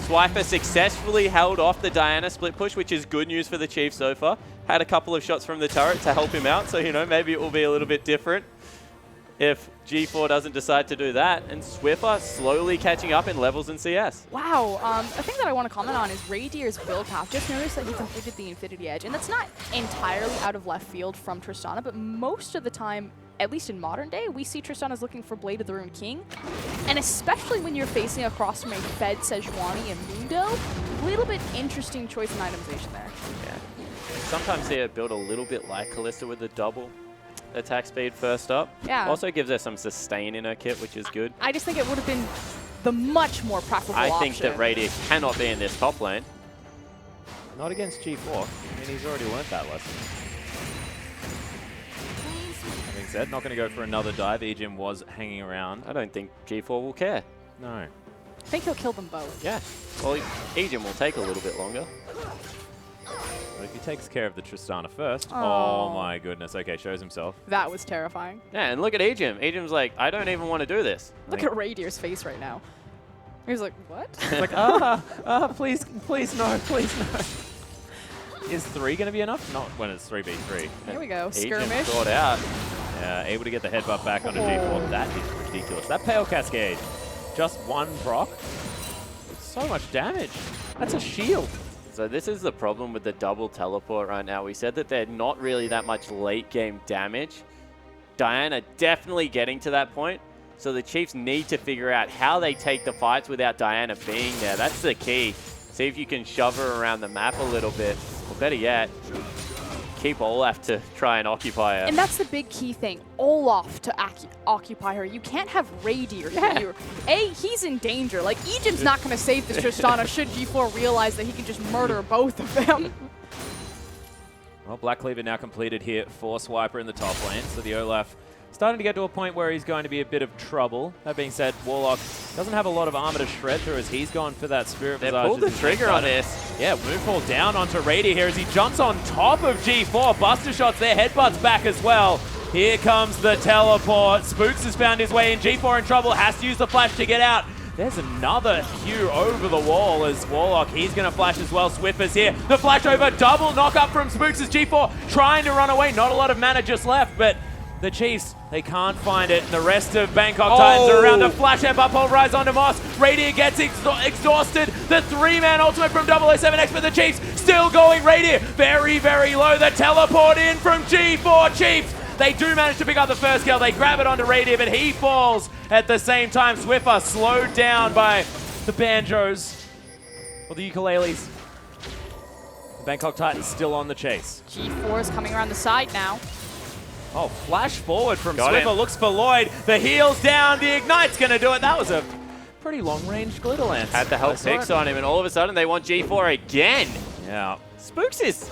Swiper successfully held off the Diana split push, which is good news for the Chiefs so far. Had a couple of shots from the turret to help him out, so, you know, maybe it will be a little bit different if G4 doesn't decide to do that. And Swiffer slowly catching up in levels in CS. Wow. A thing that I want to comment on is Radier's build path. Just noticed that he completed the Infinity Edge, and that's not entirely out of left field from Tristana, but most of the time, at least in modern day, we see Tristana's looking for Blade of the Rune King. And especially when you're facing across from a Fed, Sejuani, and Mundo, a little bit interesting choice in itemization there. Yeah. Sometimes they build a little bit like Kalista with the double attack speed first up. Yeah. Also gives her some sustain in her kit, which is good. I just think it would have been the much more preferable I option. think that Radiant cannot be in this top lane. Not against G4. I mean, he's already learnt that lesson. That being said, not going to go for another dive. Ejim was hanging around. I don't think G4 will care. No. I think he'll kill them both. Yeah. Well, Ejim will take a little bit longer. But if he takes care of the Tristana first, Oh. oh my goodness. Okay, shows himself. That was terrifying. Yeah, and look at Ejim. Ejim's like, I don't even want to do this. Look at Radier's face right now. He was like, what? It's like, please no, please no. Is 3 going to be enough? Not when it's 3v3. Here we go. Ejim Skirmish. got out. Able to get the headbutt back onto G4. That is ridiculous. That Pale Cascade. Just one proc. So much damage. That's a shield. So this is the problem with the double teleport right now. We said that they're not really that much late game damage. Diana definitely getting to that point. So the Chiefs need to figure out how they take the fights without Diana being there. That's the key. See if you can shove her around the map a little bit. Or better yet, keep Olaf to try and occupy her. And that's the big key thing. Olaf to occupy her. You can't have Radier here. He's in danger. Like, Ejim's not going to save this Tristana should G4 realize that he can just murder both of them. Well, Black Cleaver now completed here for Swiper in the top lane. So the Olaf starting to get to a point where he's going to be a bit of trouble. That being said, Warlock doesn't have a lot of armor to shred through as he's gone for that Spirit They Visage. pulled the trigger on this. Yeah, Moonfall down onto Radier here as he jumps on top of G4. Buster shots their headbutts back as well. Here comes the teleport. Spooks has found his way in. G4 in trouble, has to use the flash to get out. There's another Hugh over the wall as Warlock, he's going to flash as well. Swiffer's here. The flash over, double knock up from Spooks as G4 trying to run away. Not a lot of mana just left, but the Chiefs, they can't find it. And the rest of Bangkok Titans are around. The flash headbutt pulverize onto Moss. Radier gets exhausted. The 3-man ultimate from 007X, but the Chiefs still going. Radier very, very low. The teleport in from G4 Chiefs. They do manage to pick up the first kill. They grab it onto Radier, but he falls at the same time. Swiffer slowed down by the banjos or the ukuleles. The Bangkok Titans still on the chase. G4 is coming around the side now. Oh, flash forward from Got Swiffer. him. Looks for Lloyd. The heel's down. The Ignite's going to do it. That was a pretty long-range Glitter Lance. Had the help I saw picks it. on him, and all of a sudden they want G4 again. Yeah. Spooks is...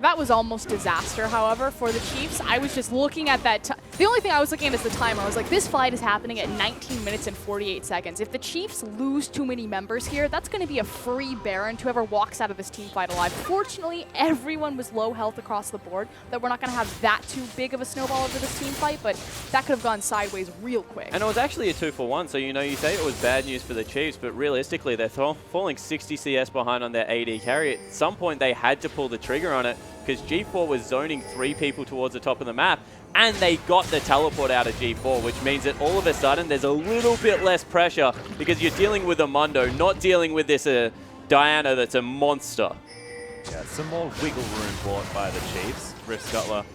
That was almost disaster, however, for the Chiefs. I was just looking at that. The only thing I was looking at is the timer. I was like, this fight is happening at 19 minutes and 48 seconds. If the Chiefs lose too many members here, that's going to be a free Baron to whoever walks out of this team fight alive. Fortunately, everyone was low health across the board, that we're not going to have that too big of a snowball over this team fight, but that could have gone sideways real quick. And it was actually a 2-for-1, so you know, you say it was bad news for the Chiefs, but realistically, they're falling 60 CS behind on their AD carry. At some point, they had to pull the trigger on it, because G4 was zoning 3 people towards the top of the map, and they got the teleport out of G4, which means that all of a sudden there's a little bit less pressure because you're dealing with a Mundo, not dealing with this Diana that's a monster. Yeah, some more wiggle room bought by the Chiefs. Rift Scuttler.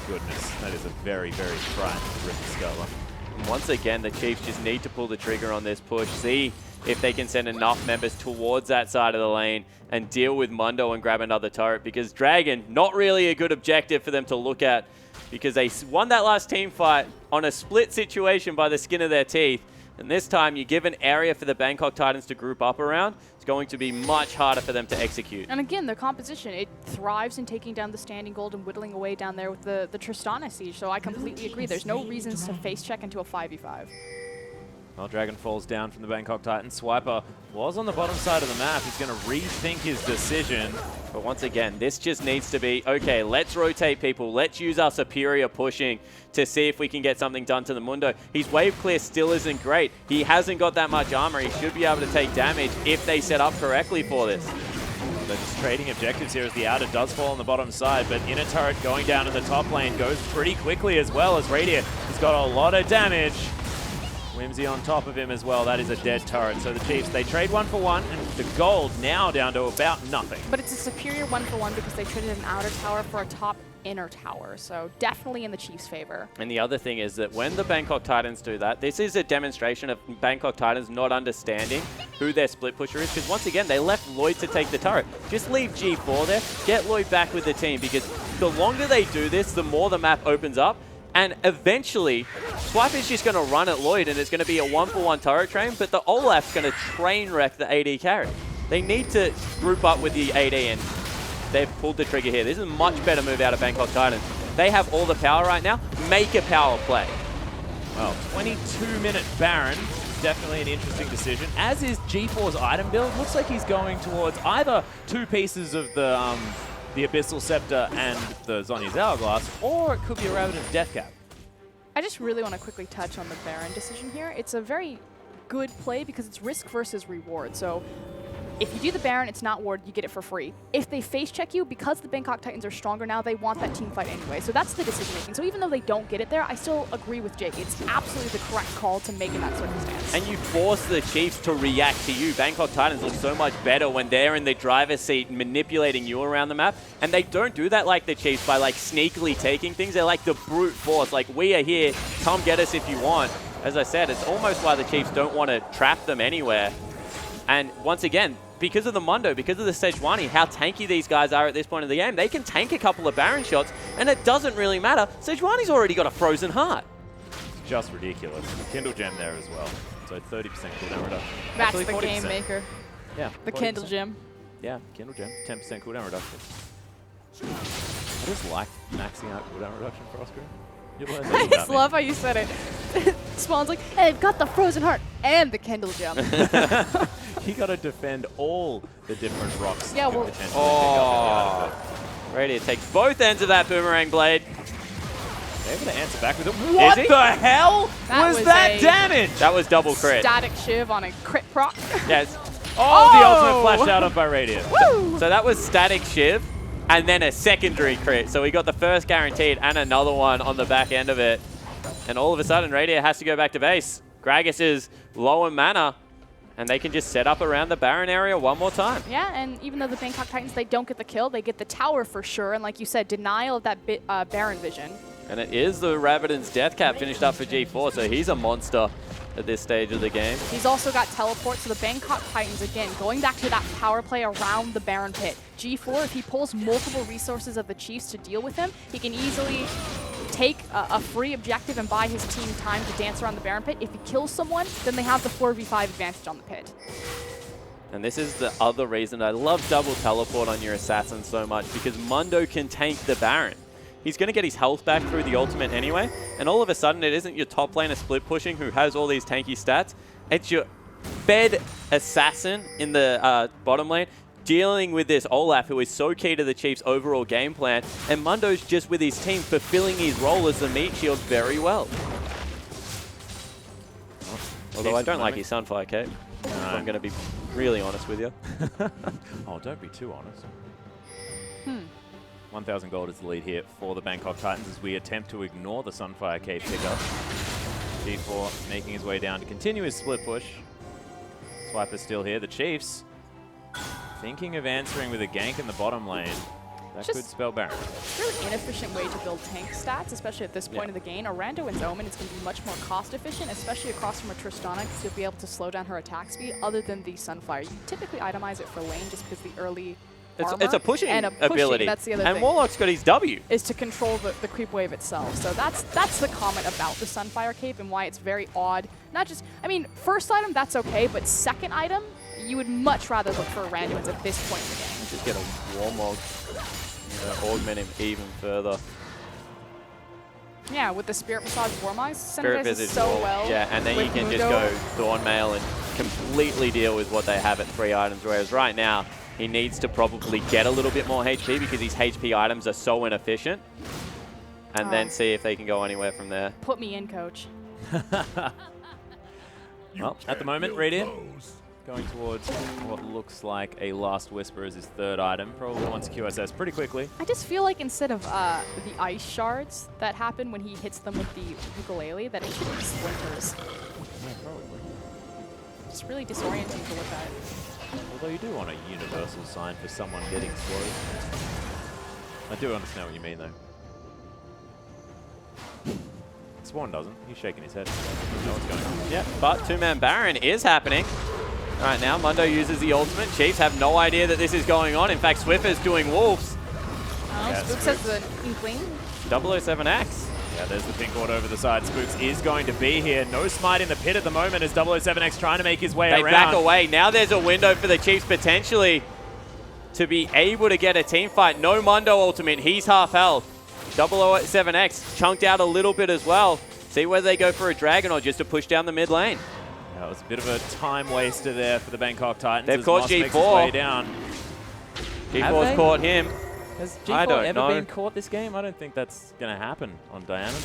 Goodness, that is a very, very frightened Rift Scuttler. And once again, the Chiefs just need to pull the trigger on this push, see if they can send enough members towards that side of the lane and deal with Mundo and grab another turret, because Dragon, not really a good objective for them to look at because they won that last team fight on a split situation by the skin of their teeth. And this time, you give an area for the Bangkok Titans to group up around. It's going to be much harder for them to execute. And again, their composition, it thrives in taking down the standing gold and whittling away down there with the Tristana siege. So I completely agree. There's no reasons to face check into a 5v5. Well, Dragon falls down from the Bangkok Titans. Swiper was on the bottom side of the map. He's going to rethink his decision. But once again, this just needs to be, okay, let's rotate people. Let's use our superior pushing to see if we can get something done to the Mundo. His wave clear still isn't great. He hasn't got that much armor. He should be able to take damage if they set up correctly for this. They're just trading objectives here as the outer does fall on the bottom side, but inner turret going down in the top lane goes pretty quickly as well as Radiant has got a lot of damage. Whimsy on top of him as well. That is a dead turret. So the Chiefs, they trade 1 for 1, and the gold now down to about nothing. But it's a superior 1 for 1 because they traded an outer tower for a top inner tower. So definitely in the Chiefs' favor. And the other thing is that when the Bangkok Titans do that, this is a demonstration of Bangkok Titans not understanding who their split pusher is. Because once again, they left Lloyd to take the turret. Just leave G4 there. Get Lloyd back with the team, because the longer they do this, the more the map opens up. And eventually, Swipe is just going to run at Lloyd, and it's going to be a 1-for-1 turret train, but the Olaf's going to train wreck the AD carry. They need to group up with the AD, and they've pulled the trigger here. This is a much better move out of Bangkok Titans. They have all the power right now. Make a power play. Well, 22-minute Baron. Definitely an interesting decision, as is G4's item build. Looks like he's going towards either 2 pieces of the Abyssal Scepter and the Zhonya's Hourglass, or it could be a Rabbiden's Death Cap. I just really want to quickly touch on the Baron decision here. It's a very good play because it's risk versus reward. So if you do the Baron, it's not ward, you get it for free. If they face check you, because the Bangkok Titans are stronger now, they want that team fight anyway. So that's the decision making. So even though they don't get it there, I still agree with Jake. It's absolutely the correct call to make in that circumstance. And you force the Chiefs to react to you. Bangkok Titans look so much better when they're in the driver's seat manipulating you around the map. And they don't do that like the Chiefs by like sneakily taking things. They're like the brute force. Like, we are here, come get us if you want. As I said, it's almost why the Chiefs don't want to trap them anywhere. And once again, because of the Mundo, because of the Sejuani, how tanky these guys are at this point of the game, they can tank a couple of Baron shots, and it doesn't really matter. Sejuani's already got a frozen heart. It's just ridiculous. Kindle Gem there as well. So 30% cooldown reduction. That's Actually, the 40%. game maker. Yeah. The 40%. Kindle Gem. Yeah, Kindle Gem. 10% cooldown reduction. I just like maxing out cooldown reduction for Oscar. I just love how you said it. Spawn's like, hey, I've got the Frozen Heart and the Kindle Gem. You got to defend all the different rocks. Yeah, you could well- potentially pick up at the end of it. Radiant takes both ends of that boomerang blade. They're able to answer back with it. What he? the hell That was was that a- damage? That was double crit. Static Shiv on a crit proc. Yes. Oh, the ultimate Oh! flash out of by Radiant. Woo! So that was static Shiv, and then a secondary crit. So we got the first guaranteed and another one on the back end of it. And all of a sudden, Radiant has to go back to base. Gragas is low in mana, and they can just set up around the Baron area one more time. Yeah, and even though the Bangkok Titans, they don't get the kill, they get the tower for sure. And like you said, denial of that Baron vision. And it is the Rabbiden's Death Cap finished up for G4, so he's a monster at this stage of the game. He's also got teleport, so the Bangkok Titans, again, going back to that power play around the Baron pit. G4, if he pulls multiple resources of the Chiefs to deal with him, he can easily take a free objective and buy his team time to dance around the Baron pit. If he kills someone, then they have the 4v5 advantage on the pit. And this is the other reason I love double teleport on your assassin so much, because Mundo can tank the Baron. He's going to get his health back through the ultimate anyway, and all of a sudden it isn't your top laner split pushing who has all these tanky stats. It's your fed assassin in the bottom lane dealing with this Olaf, who is so key to the Chiefs' overall game plan, and Mundo's just with his team fulfilling his role as the meat shield very well. Although I don't like his Sunfire cape. I'm going to be really honest with you. Oh, don't be too honest. 1,000 gold is the lead here for the Bangkok Titans as we attempt to ignore the Sunfire Cape pickup. G4 making his way down to continue his split push. Swiper's still here. The Chiefs thinking of answering with a gank in the bottom lane. That could spell Baron. It's a really inefficient way to build tank stats, especially at this point of the game. A Rando and Omen is going to be much more cost efficient, especially across from a Tristana, because you'll be able to slow down her attack speed other than the Sunfire. You typically itemize it for lane just because the early It's a pushing ability. That's the other and thing. Warlock's got his W. Is to control the creep wave itself. So that's the comment about the Sunfire Cape and why it's very odd. Not just, I mean, first item, that's okay, but second item, you would much rather look for randoms at this point in the game. Just get a Warmog, augment him even further. Yeah, with the Spirit Massage Warmog, Spirit synergizes so well. Yeah, and then you can just go Thornmail and completely deal with what they have at 3 items, whereas right now, he needs to probably get a little bit more HP because these HP items are so inefficient. And then see if they can go anywhere from there. Put me in, coach. Well, at the moment, Radiant going towards what looks like a Last Whisper as his 3rd item. Probably wants QSS pretty quickly. I just feel like instead of the ice shards that happen when he hits them with the ukulele, that it should be splinters. Yeah, probably. It's really disorienting to look at. Although you do want a universal sign for someone getting slowed. I do understand what you mean, though. Swan doesn't. He's shaking his head. Doesn't know what's going on. Yeah, but 2-man Baron is happening. All right, now Mundo uses the ultimate. Chiefs have no idea that this is going on. In fact, Swiffer's doing Wolves. Yeah, Spooks has the inkling. 007X. Yeah, there's the pink ward over the side. Spooks is going to be here. No smite in the pit at the moment as 007X trying to make his way They around. back away. Now there's a window for the Chiefs potentially to be able to get a team fight. No Mundo ultimate. He's half health. 007X chunked out a little bit as well. See whether they go for a dragon or just to push down the mid lane. That was a bit of a time waster there for the Bangkok Titans. They've as caught Moss makes his G4. way down. G4's caught him. Has I G4 don't ever know. been caught this game? I don't think that's going to happen on Diana.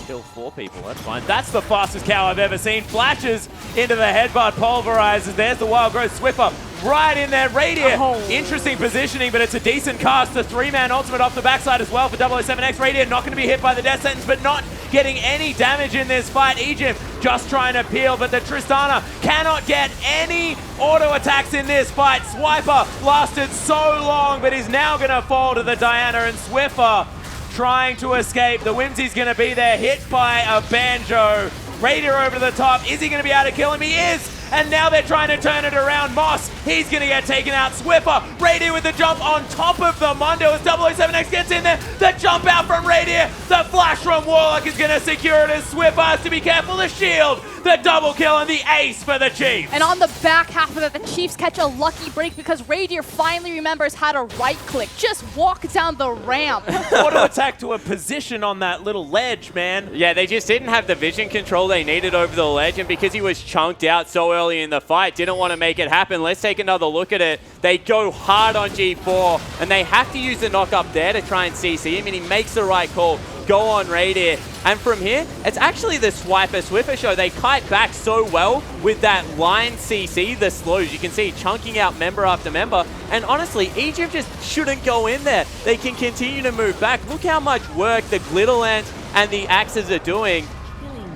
Kill 4 people, that's fine. That's the fastest cow I've ever seen. Flashes into the headbutt, pulverizes. There's the Wild Growth Swiffer right in there. Radiant, interesting positioning, but it's a decent cast. The 3-man ultimate off the backside as well for 007X. Radiant not going to be hit by the death sentence, but not getting any damage in this fight. Egypt just trying to peel, but the Tristana cannot get any auto attacks in this fight. Swiper lasted so long, but is now going to fall to the Diana, and Swiffer trying to escape. The Whimsy's going to be there, hit by a Banjo. Raider over to the top. Is he going to be able to kill him? He is! And now they're trying to turn it around. Moss, he's going to get taken out. Swiffer, Radier with the jump on top of the Mundo as 007X gets in there. The jump out from Radier. The flash from Warlock is going to secure it as Swiffer has to be careful. The shield, the double kill, and the ace for the Chiefs. And on the back half of it, the Chiefs catch a lucky break because Radier finally remembers how to right-click. Just walk down the ramp. Auto attack to a position on that little ledge, man. Yeah, they just didn't have the vision control they needed over the ledge, and because he was chunked out so early in the fight, didn't want to make it happen. Let's take another look at it. They go hard on G4, and they have to use the knock up there to try and CC him, and he makes the right call. Go on Radier. And from here, it's actually the Swiper Swiffer show. They kite back so well with that line CC, the slows. You can see chunking out member after member. And honestly, Egypt just shouldn't go in there. They can continue to move back. Look how much work the Glitterlands and the Axes are doing.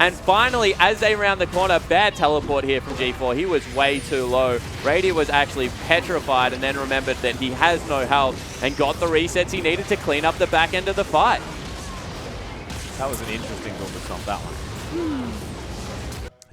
And finally, as they round the corner, bad teleport here from G4. He was way too low. Radier was actually petrified and then remembered that he has no health and got the resets he needed to clean up the back end of the fight. That was an interesting goal to stop that one.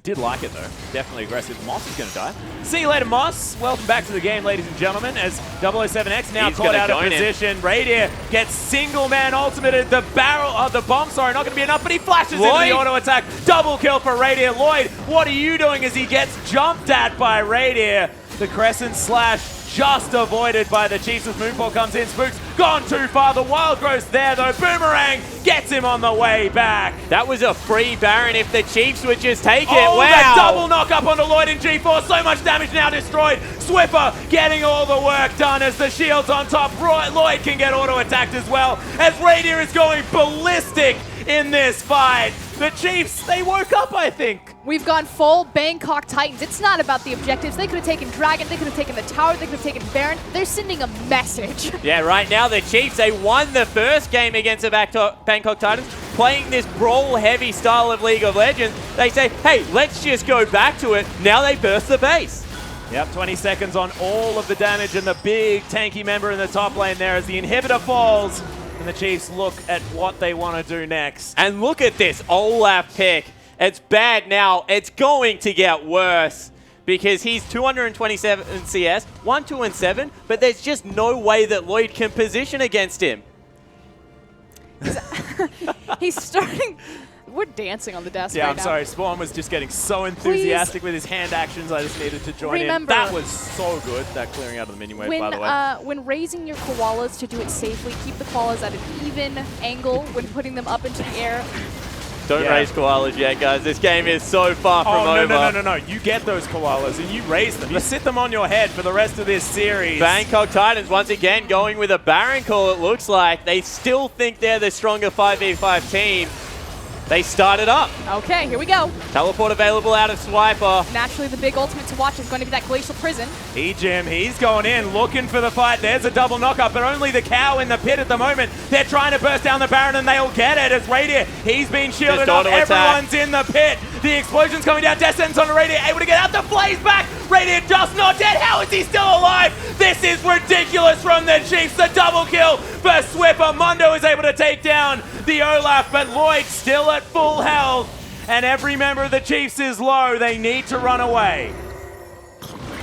Did like it though. Definitely aggressive. Moss is going to die. See you later, Moss. Welcome back to the game, ladies and gentlemen, as 007X now caught out of position. Radier gets single man ultimated. The barrel of the bomb, sorry, not going to be enough, but he flashes into the auto attack. Double kill for Radier. Lloyd, what are you doing as he gets jumped at by Radier? The Crescent Slash just avoided by the Chiefs as Moonfall comes in. Spooks gone too far. The Wild Growth's there though. Boomerang gets him on the way back. That was a free Baron if the Chiefs would just take it. Oh, wow. that double knock up onto Lloyd and G4. So much damage now destroyed. Swiffer getting all the work done as the shield's on top. Lloyd can get auto attacked as well as Radier is going ballistic in this fight. The Chiefs, they woke up, I think. We've gone full Bangkok Titans. It's not about the objectives. They could have taken Dragon, they could have taken the tower, they could have taken Baron. They're sending a message. Yeah, right now the Chiefs, they won the first game against the Bangkok Titans, playing this brawl-heavy style of League of Legends. They say, hey, let's just go back to it. Now they burst the base. Yep, 20 seconds on all of the damage and the big tanky member in the top lane there as the inhibitor falls. And the Chiefs look at what they want to do next. And look at this Olaf pick. It's bad now. It's going to get worse. because he's 227 CS, 1, 2, and 7, but there's just no way that Lloyd can position against him. He's starting... We're dancing on the desk Yeah, right I'm now. sorry. Spawn was just getting so enthusiastic with his hand actions. I just needed to join in. Remember, That was so good, that clearing out of the minion wave, by the way. When raising your koalas to do it safely, keep the koalas at an even angle when putting them up into the air. Don't raise koalas yet, guys. This game is so far from over. No. You get those koalas and you raise them. You sit them on your head for the rest of this series. Bangkok Titans once again going with a Baron call, it looks like. They still think they're the stronger 5v5 team. They started up. Okay, here we go. Teleport available out of Swiper. Naturally, the big ultimate to watch is going to be that Glacial Prison. Ejim, he's going in, looking for the fight. There's a double knockup, but only the cow in the pit at the moment. They're trying to burst down the Baron, and they'll get it as Radiant, he's been shielded up. Everyone's in the pit. The explosion's coming down. Descent's on Radiant, able to get out the blaze back. Radiant just not dead. How is he still alive? This is ridiculous from the Chiefs. The double kill for Swiffer. Mundo is able to take down the Olaf, but Lloyd still at full health. And every member of the Chiefs is low. They need to run away.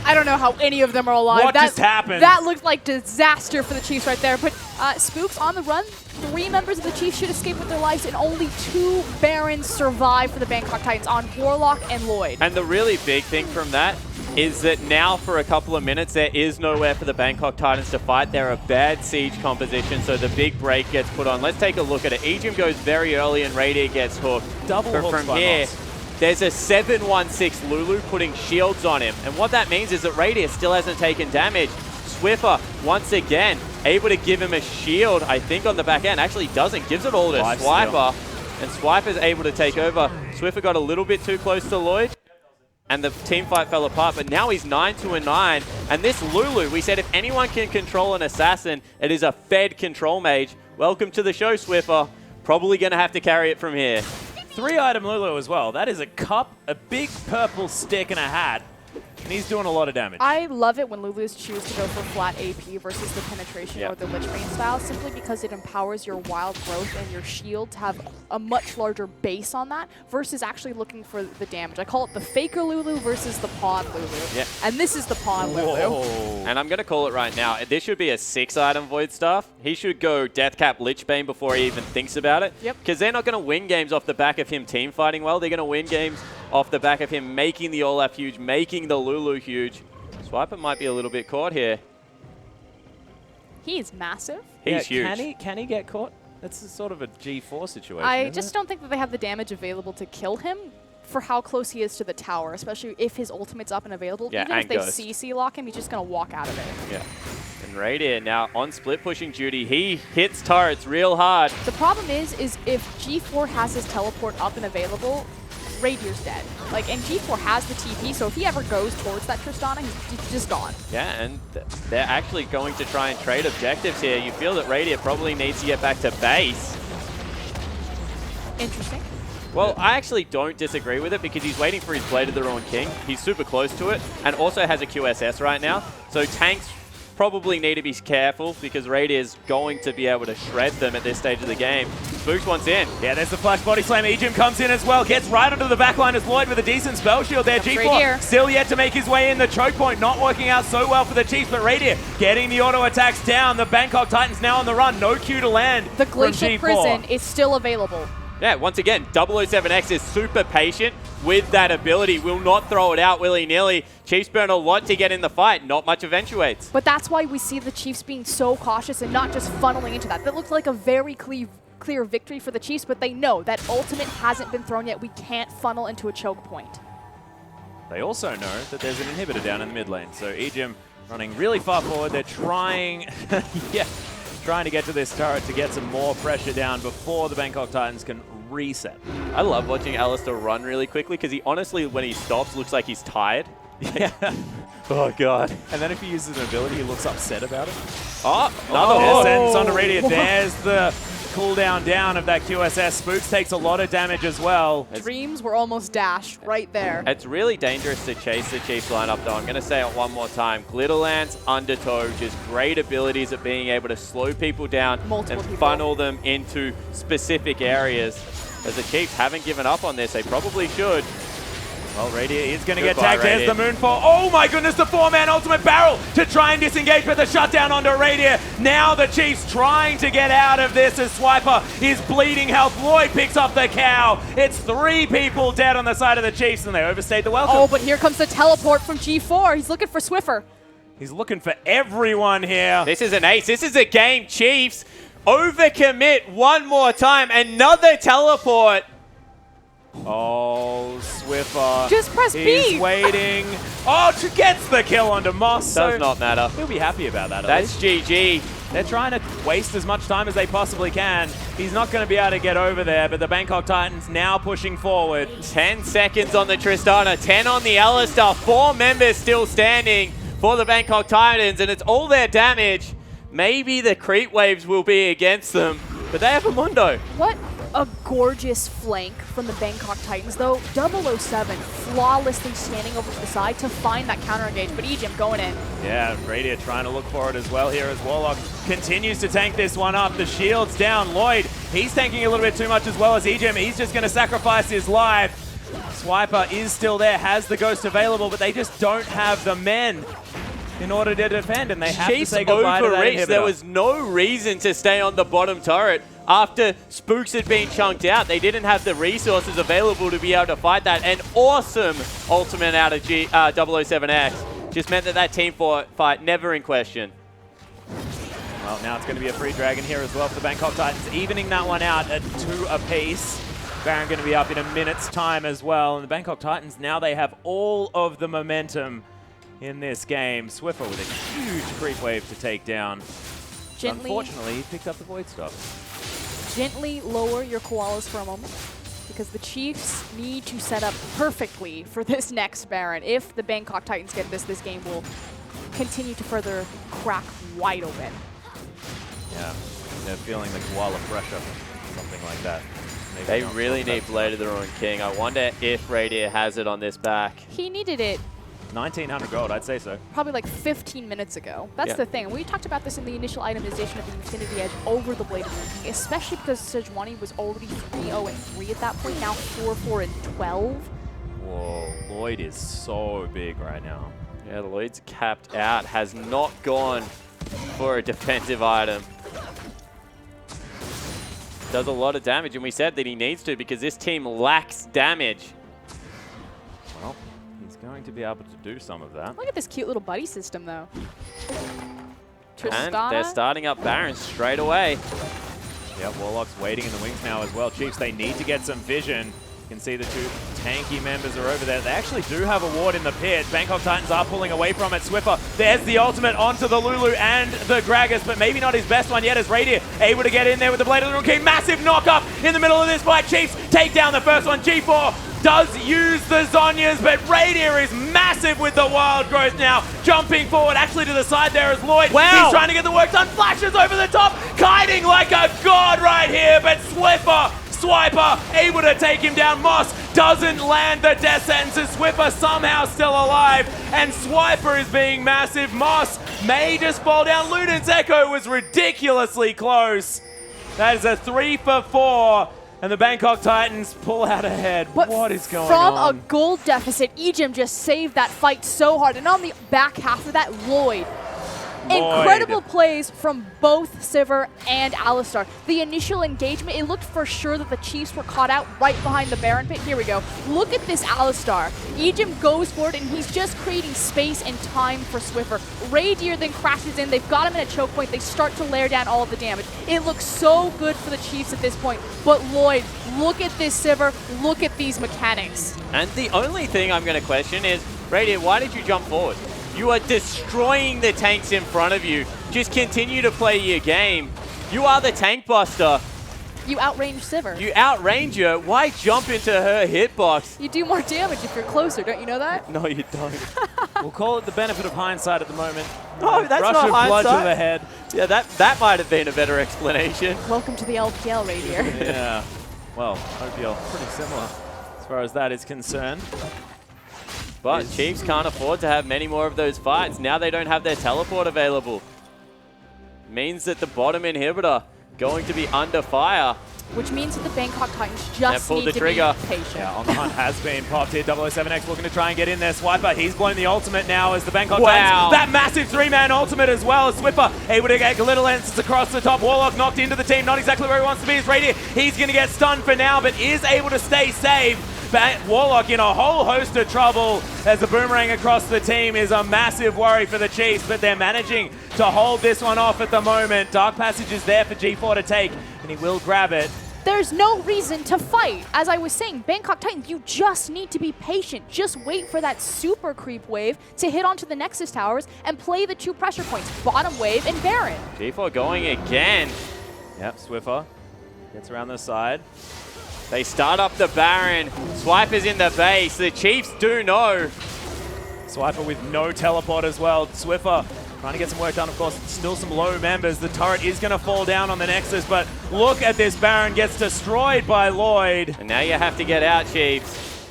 I don't know how any of them are alive. What just happened? That looked like disaster for the Chiefs right there. But Spooks on the run. 3 members of the Chiefs should escape with their lives, and only 2 Barons survive for the Bangkok Titans on Warlock and Lloyd. And the really big thing from that is that now for a couple of minutes, there is nowhere for the Bangkok Titans to fight. They're a bad siege composition, so the big break gets put on. Let's take a look at it. Ejim goes very early and Radiant gets hooked. Double but hooks from by here, Moss. there's a 7-1-6 Lulu putting shields on him. And what that means is that Radiant still hasn't taken damage. Swiffer, once again, able to give him a shield, I think, on the back end. Actually doesn't, gives it all to Swiper. And Swiper's able to take over. Swiffer got a little bit too close to Lloyd, and the team fight fell apart, but now he's 9-2-9. And this Lulu, we said if anyone can control an assassin, it is a fed control mage. Welcome to the show, Swiffer. Probably going to have to carry it from here. 3-item Lulu as well. That is a cup, a big purple stick, and a hat. And he's doing a lot of damage. I love it when Lulus choose to go for flat AP versus the penetration or the Lich Bane style, simply because it empowers your wild growth and your shield to have a much larger base on that versus actually looking for the damage. I call it the Faker Lulu versus the Pawn Lulu. Yeah. And this is the Pawn Lulu. And I'm going to call it right now. This should be a 6-item Void Staff. He should go Deathcap Lich Bane before he even thinks about it. Yep. Because they're not going to win games off the back of him team fighting well. They're going to win games off the back of him making the Olaf huge, making the Lulu huge. Swiper might be a little bit caught here. He is massive. He's huge. Can he get caught? That's a sort of a G4 situation. I just don't think that they have the damage available to kill him for how close he is to the tower, especially if his ultimate's up and available. Yeah, even if and they Ghost. CC lock him, he's just going to walk out of it. Yeah. And Radiant now on split pushing duty. He hits turrets real hard. The problem is if G4 has his teleport up and available, Radier's dead. Like, and G4 has the TP, so if he ever goes towards that Tristana, he's just gone. Yeah, and they're actually going to try and trade objectives here. You feel that Radiant probably needs to get back to base. Interesting. Well, I actually don't disagree with it because he's waiting for his Blade of the Ruined King. He's super close to it and also has a QSS right now. So tanks probably need to be careful because Radiant's going to be able to shred them at this stage of the game. Spooks wants in. Yeah, there's the flash body slam. Ejim comes in as well. Gets right onto the back line as Lloyd with a decent spell shield there. G4 still yet to make his way in. The choke point not working out so well for the Chiefs, but Radiant getting the auto attacks down. The Bangkok Titans now on the run. No Q to land. The Glacial Prison is still available. Yeah, once again, 007X is super patient with that ability. Will not throw it out willy-nilly. Chiefs burn a lot to get in the fight. Not much eventuates. But that's why we see the Chiefs being so cautious and not just funneling into that. That looks like a very clear victory for the Chiefs, but they know that ultimate hasn't been thrown yet. We can't funnel into a choke point. They also know that there's an inhibitor down in the mid lane. So Ejim running really far forward. They're trying, trying to get to this turret to get some more pressure down before the Bangkok Titans can reset. I love watching Alistair run really quickly because he honestly, when he stops, looks like he's tired. Yeah. Oh, God. And then if he uses an ability, he looks upset about it. Oh, another There's one. sentence on the Radiant. There's the cooldown down of that QSS. Spooks takes a lot of damage as well. Dreams were almost dashed right there. It's really dangerous to chase the Chiefs lineup, though. I'm going to say it one more time. Glitterlance, Undertow, just great abilities at being able to slow people down and funnel them into specific areas. As the Chiefs haven't given up on this, they probably should. Well, Radiant is going to get Goodbye, tagged. There's the Radiant. Moonfall. Oh my goodness, the 4-man ultimate barrel to try and disengage, but the shutdown onto Radiant. Now the Chiefs trying to get out of this as Swiper is bleeding health. Lloyd picks up the cow. It's 3 people dead on the side of the Chiefs, and they overstayed the welcome. Oh, but here comes the teleport from G4. He's looking for Swiffer. He's looking for everyone here. This is an ace. This is a game, Chiefs. Overcommit one more time. Another teleport. Oh, Swiffer. Just press He's B. waiting. Oh, gets the kill onto Moss. Does not matter. He'll be happy about that. That's GG. They're trying to waste as much time as they possibly can. He's not going to be able to get over there, but the Bangkok Titans now pushing forward. 10 seconds on the Tristana, 10 on the Alistar. 4 members still standing for the Bangkok Titans, and it's all their damage. Maybe the creep waves will be against them, but they have a Mundo. What a gorgeous flank from the Bangkok Titans, though. 007 flawlessly standing over to the side to find that counter engage, but Ejim going in. Yeah, Radiant trying to look for it as well here as Warlock continues to tank this one up. The shield's down. Lloyd, he's tanking a little bit too much as well as Ejim. He's just going to sacrifice his life. Swiper is still there, has the Ghost available, but they just don't have the men in order to defend, and they have Chiefs to say goodbye to that overreached. inhibitor. There was no reason to stay on the bottom turret. After Spooks had been chunked out, they didn't have the resources available to be able to fight that. An awesome ultimate out of 007X just meant that that team fight never in question. Well, now it's going to be a free dragon here as well for the Bangkok Titans, evening that one out at 2 apiece. Baron going to be up in a minute's time as well, and the Bangkok Titans, now they have all of the momentum in this game. Swiffer with a huge creep wave to take down. Gently, Unfortunately, he picked up the Void Stop. gently lower your koalas for a moment, because the Chiefs need to set up perfectly for this next Baron. If the Bangkok Titans get this game will continue to further crack wide open. Yeah, they're feeling the koala pressure, something like that. Maybe They not really top need that. Blade of the Ruined King. I wonder if Radiant has it on this back. He needed it 1,900 gold, I'd say so. probably like 15 minutes ago. That's Yeah. the thing. We talked about this in the initial itemization of the Infinity Edge over the Blade of the Ruined King, especially because Sejuani was already 3-0-3 at that point, now 4-4-12. Whoa, Lloyd is so big right now. Yeah, Lloyd's capped out, has not gone for a defensive item. Does a lot of damage, and we said that he needs to because this team lacks damage. Well, he's going to be able to do some of that. Look at this cute little buddy system, though. And they're Tristana. starting up Baron straight away. Yeah, Warlock's waiting in the wings now as well. Chiefs, they need to get some vision. You can see the 2 tanky members are over there. They actually do have a ward in the pit. Bangkok Titans are pulling away from it. Swiffer, there's the ultimate onto the Lulu and the Gragas, but maybe not his best one yet as Radiant able to get in there with the Blade of the Ruined King. Massive knock-up in the middle of this fight. Chiefs take down the first one. G4 does use the Zonyas, but Radiant is massive with the wild growth now. Jumping forward, actually to the side there is Lloyd. Wow. He's trying to get the work done. Flashes over the top, kiting like a god right here, but Swiper able to take him down. Moss doesn't land the death sentence. Swiffer somehow still alive, and Swiper is being massive. Moss may just fall down. Luden's Echo was ridiculously close. That is a 3 for 4, and the Bangkok Titans pull out ahead. But what is going from on? a gold deficit, Ejim just saved that fight so hard. And on the back half of that, Lloyd. Incredible plays from both Sivir and Alistar. The initial engagement, it looked for sure that the Chiefs were caught out right behind the Baron pit. Here we go. Look at this Alistar. Ejim goes forward, and he's just creating space and time for Swiffer. Radier then crashes in. They've got him in a choke point. They start to layer down all of the damage. It looks so good for the Chiefs at this point. But Lloyd, look at this Sivir. Look at these mechanics. And the only thing I'm going to question is, Radiant, why did you jump forward? You are destroying the tanks in front of you. Just continue to play your game. You are the tank buster. You outrange Sivir. You outrange her. Why jump into her hitbox? You do more damage if you're closer, don't you know that? No, you don't. We'll call it the benefit of hindsight at the moment. No, that's Rush not of blood to hindsight. the head. Yeah, that might have been a better explanation. Welcome to the LPL, Radier. Yeah. Well, OPL pretty similar as far as that is concerned. But Yes. Chiefs can't afford to have many more of those fights. Now they don't have their teleport available. Means that the bottom inhibitor going to be under fire. which means that the Bangkok Titans just need to be patient. Yeah, on the hunt has been popped here. 007X looking to try and get in there. Swiper, he's blown the ultimate now as the Bangkok Titans. That massive 3-man ultimate as well. Swiffer able to get little answers across the top. Warlock knocked into the team, not exactly where he wants to be. Is Radiant. He's going to get stunned for now, but is able to stay safe. Warlock in a whole host of trouble as the boomerang across the team is a massive worry for the Chiefs, but they're managing to hold this one off at the moment. Dark Passage is there for G4 to take, and he will grab it. There's no reason to fight. As I was saying, Bangkok Titans, you just need to be patient. Just wait for that super creep wave to hit onto the Nexus towers and play the 2 pressure points, bottom wave and Baron. G4 going again. Yep, Swiffer gets around the side. They start up the Baron. Swiper's in the base. The Chiefs do know. Swiper with no teleport as well. Swiffer trying to get some work done, of course. Still some low members. The turret is going to fall down on the Nexus, but look at this. Baron gets destroyed by Lloyd. And now you have to get out, Chiefs.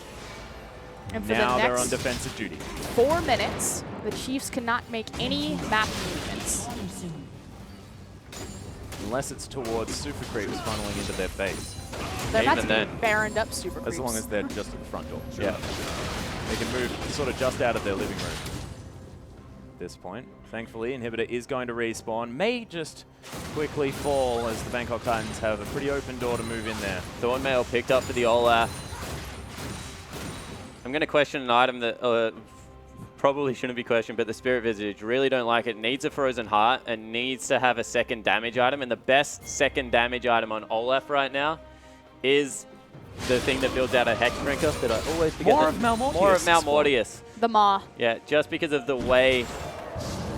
And for now the they're next on defensive duty. 4 minutes, the Chiefs cannot make any map movements. Unless it's towards super creeps funneling into their base. They're about to Even be then. Baroned up super creeps. As long as they're just at the front door. Yeah. They can move sort of just out of their living room at this point. Thankfully, Inhibitor is going to respawn. May just quickly fall as the Bangkok Titans have a pretty open door to move in there. Thornmail picked up for the Olaf. I'm going to question an item that probably shouldn't be questioned, but the Spirit Visage, really don't like it. Needs a Frozen Heart and needs to have a second damage item. And the best second damage item on Olaf right now is the thing that builds out a Hex Drinker that I always forget. More of Malmortius. More of Malmortius. The Maw. Yeah, just because of the way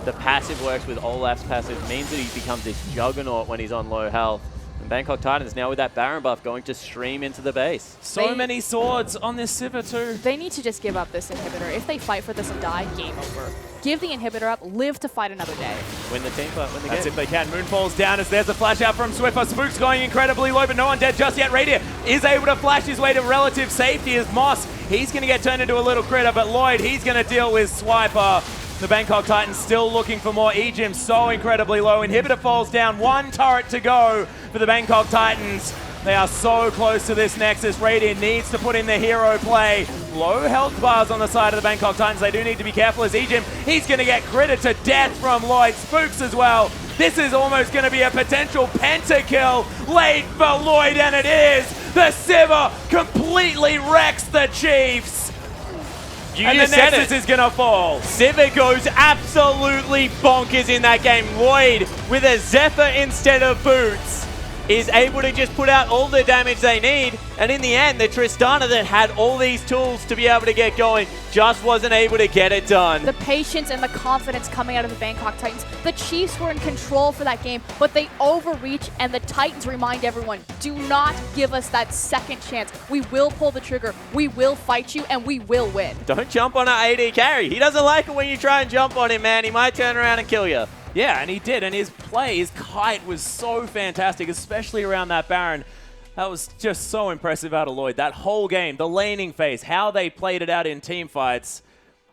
the passive works with Olaf's passive means that he becomes this juggernaut when he's on low health. And Bangkok Titans now with that Baron buff going to stream into the base. So many swords on this Sivir too. They need to just give up this Inhibitor. If they fight for this and die, game over. Give the Inhibitor up, live to fight another day. Win the team fight, win the game. That's if they can. Moon falls down as there's a flash out from Swiffer. Spook's going incredibly low, but no one dead just yet. Radiant is able to flash his way to relative safety as Moss. He's going to get turned into a little critter, but Lloyd, he's going to deal with Swiper. The Bangkok Titans still looking for more. Ejim so incredibly low. Inhibitor falls down. 1 turret to go for the Bangkok Titans. They are so close to this Nexus. Radiant needs to put in the hero play. Low health bars on the side of the Bangkok Titans. They do need to be careful as Ejim, he's going to get critted to death from Lloyd. Spooks as well. This is almost going to be a potential pentakill late for Lloyd, and it is. The Sivir completely wrecks the Chiefs. And the Nexus is going to fall. Sivir goes absolutely bonkers in that game. Lloyd, with a Zephyr instead of boots, is able to just put out all the damage they need. And in the end, the Tristana that had all these tools to be able to get going just wasn't able to get it done. The patience and the confidence coming out of the Bangkok Titans. The Chiefs were in control for that game, but they overreach, and the Titans remind everyone, do not give us that second chance. We will pull the trigger, we will fight you, and we will win. Don't jump on our AD carry. He doesn't like it when you try and jump on him, man. He might turn around and kill you. Yeah, and he did, and his play, his kite was so fantastic, especially around that Baron. That was just so impressive out of Lloyd. That whole game, the laning phase, how they played it out in team fights.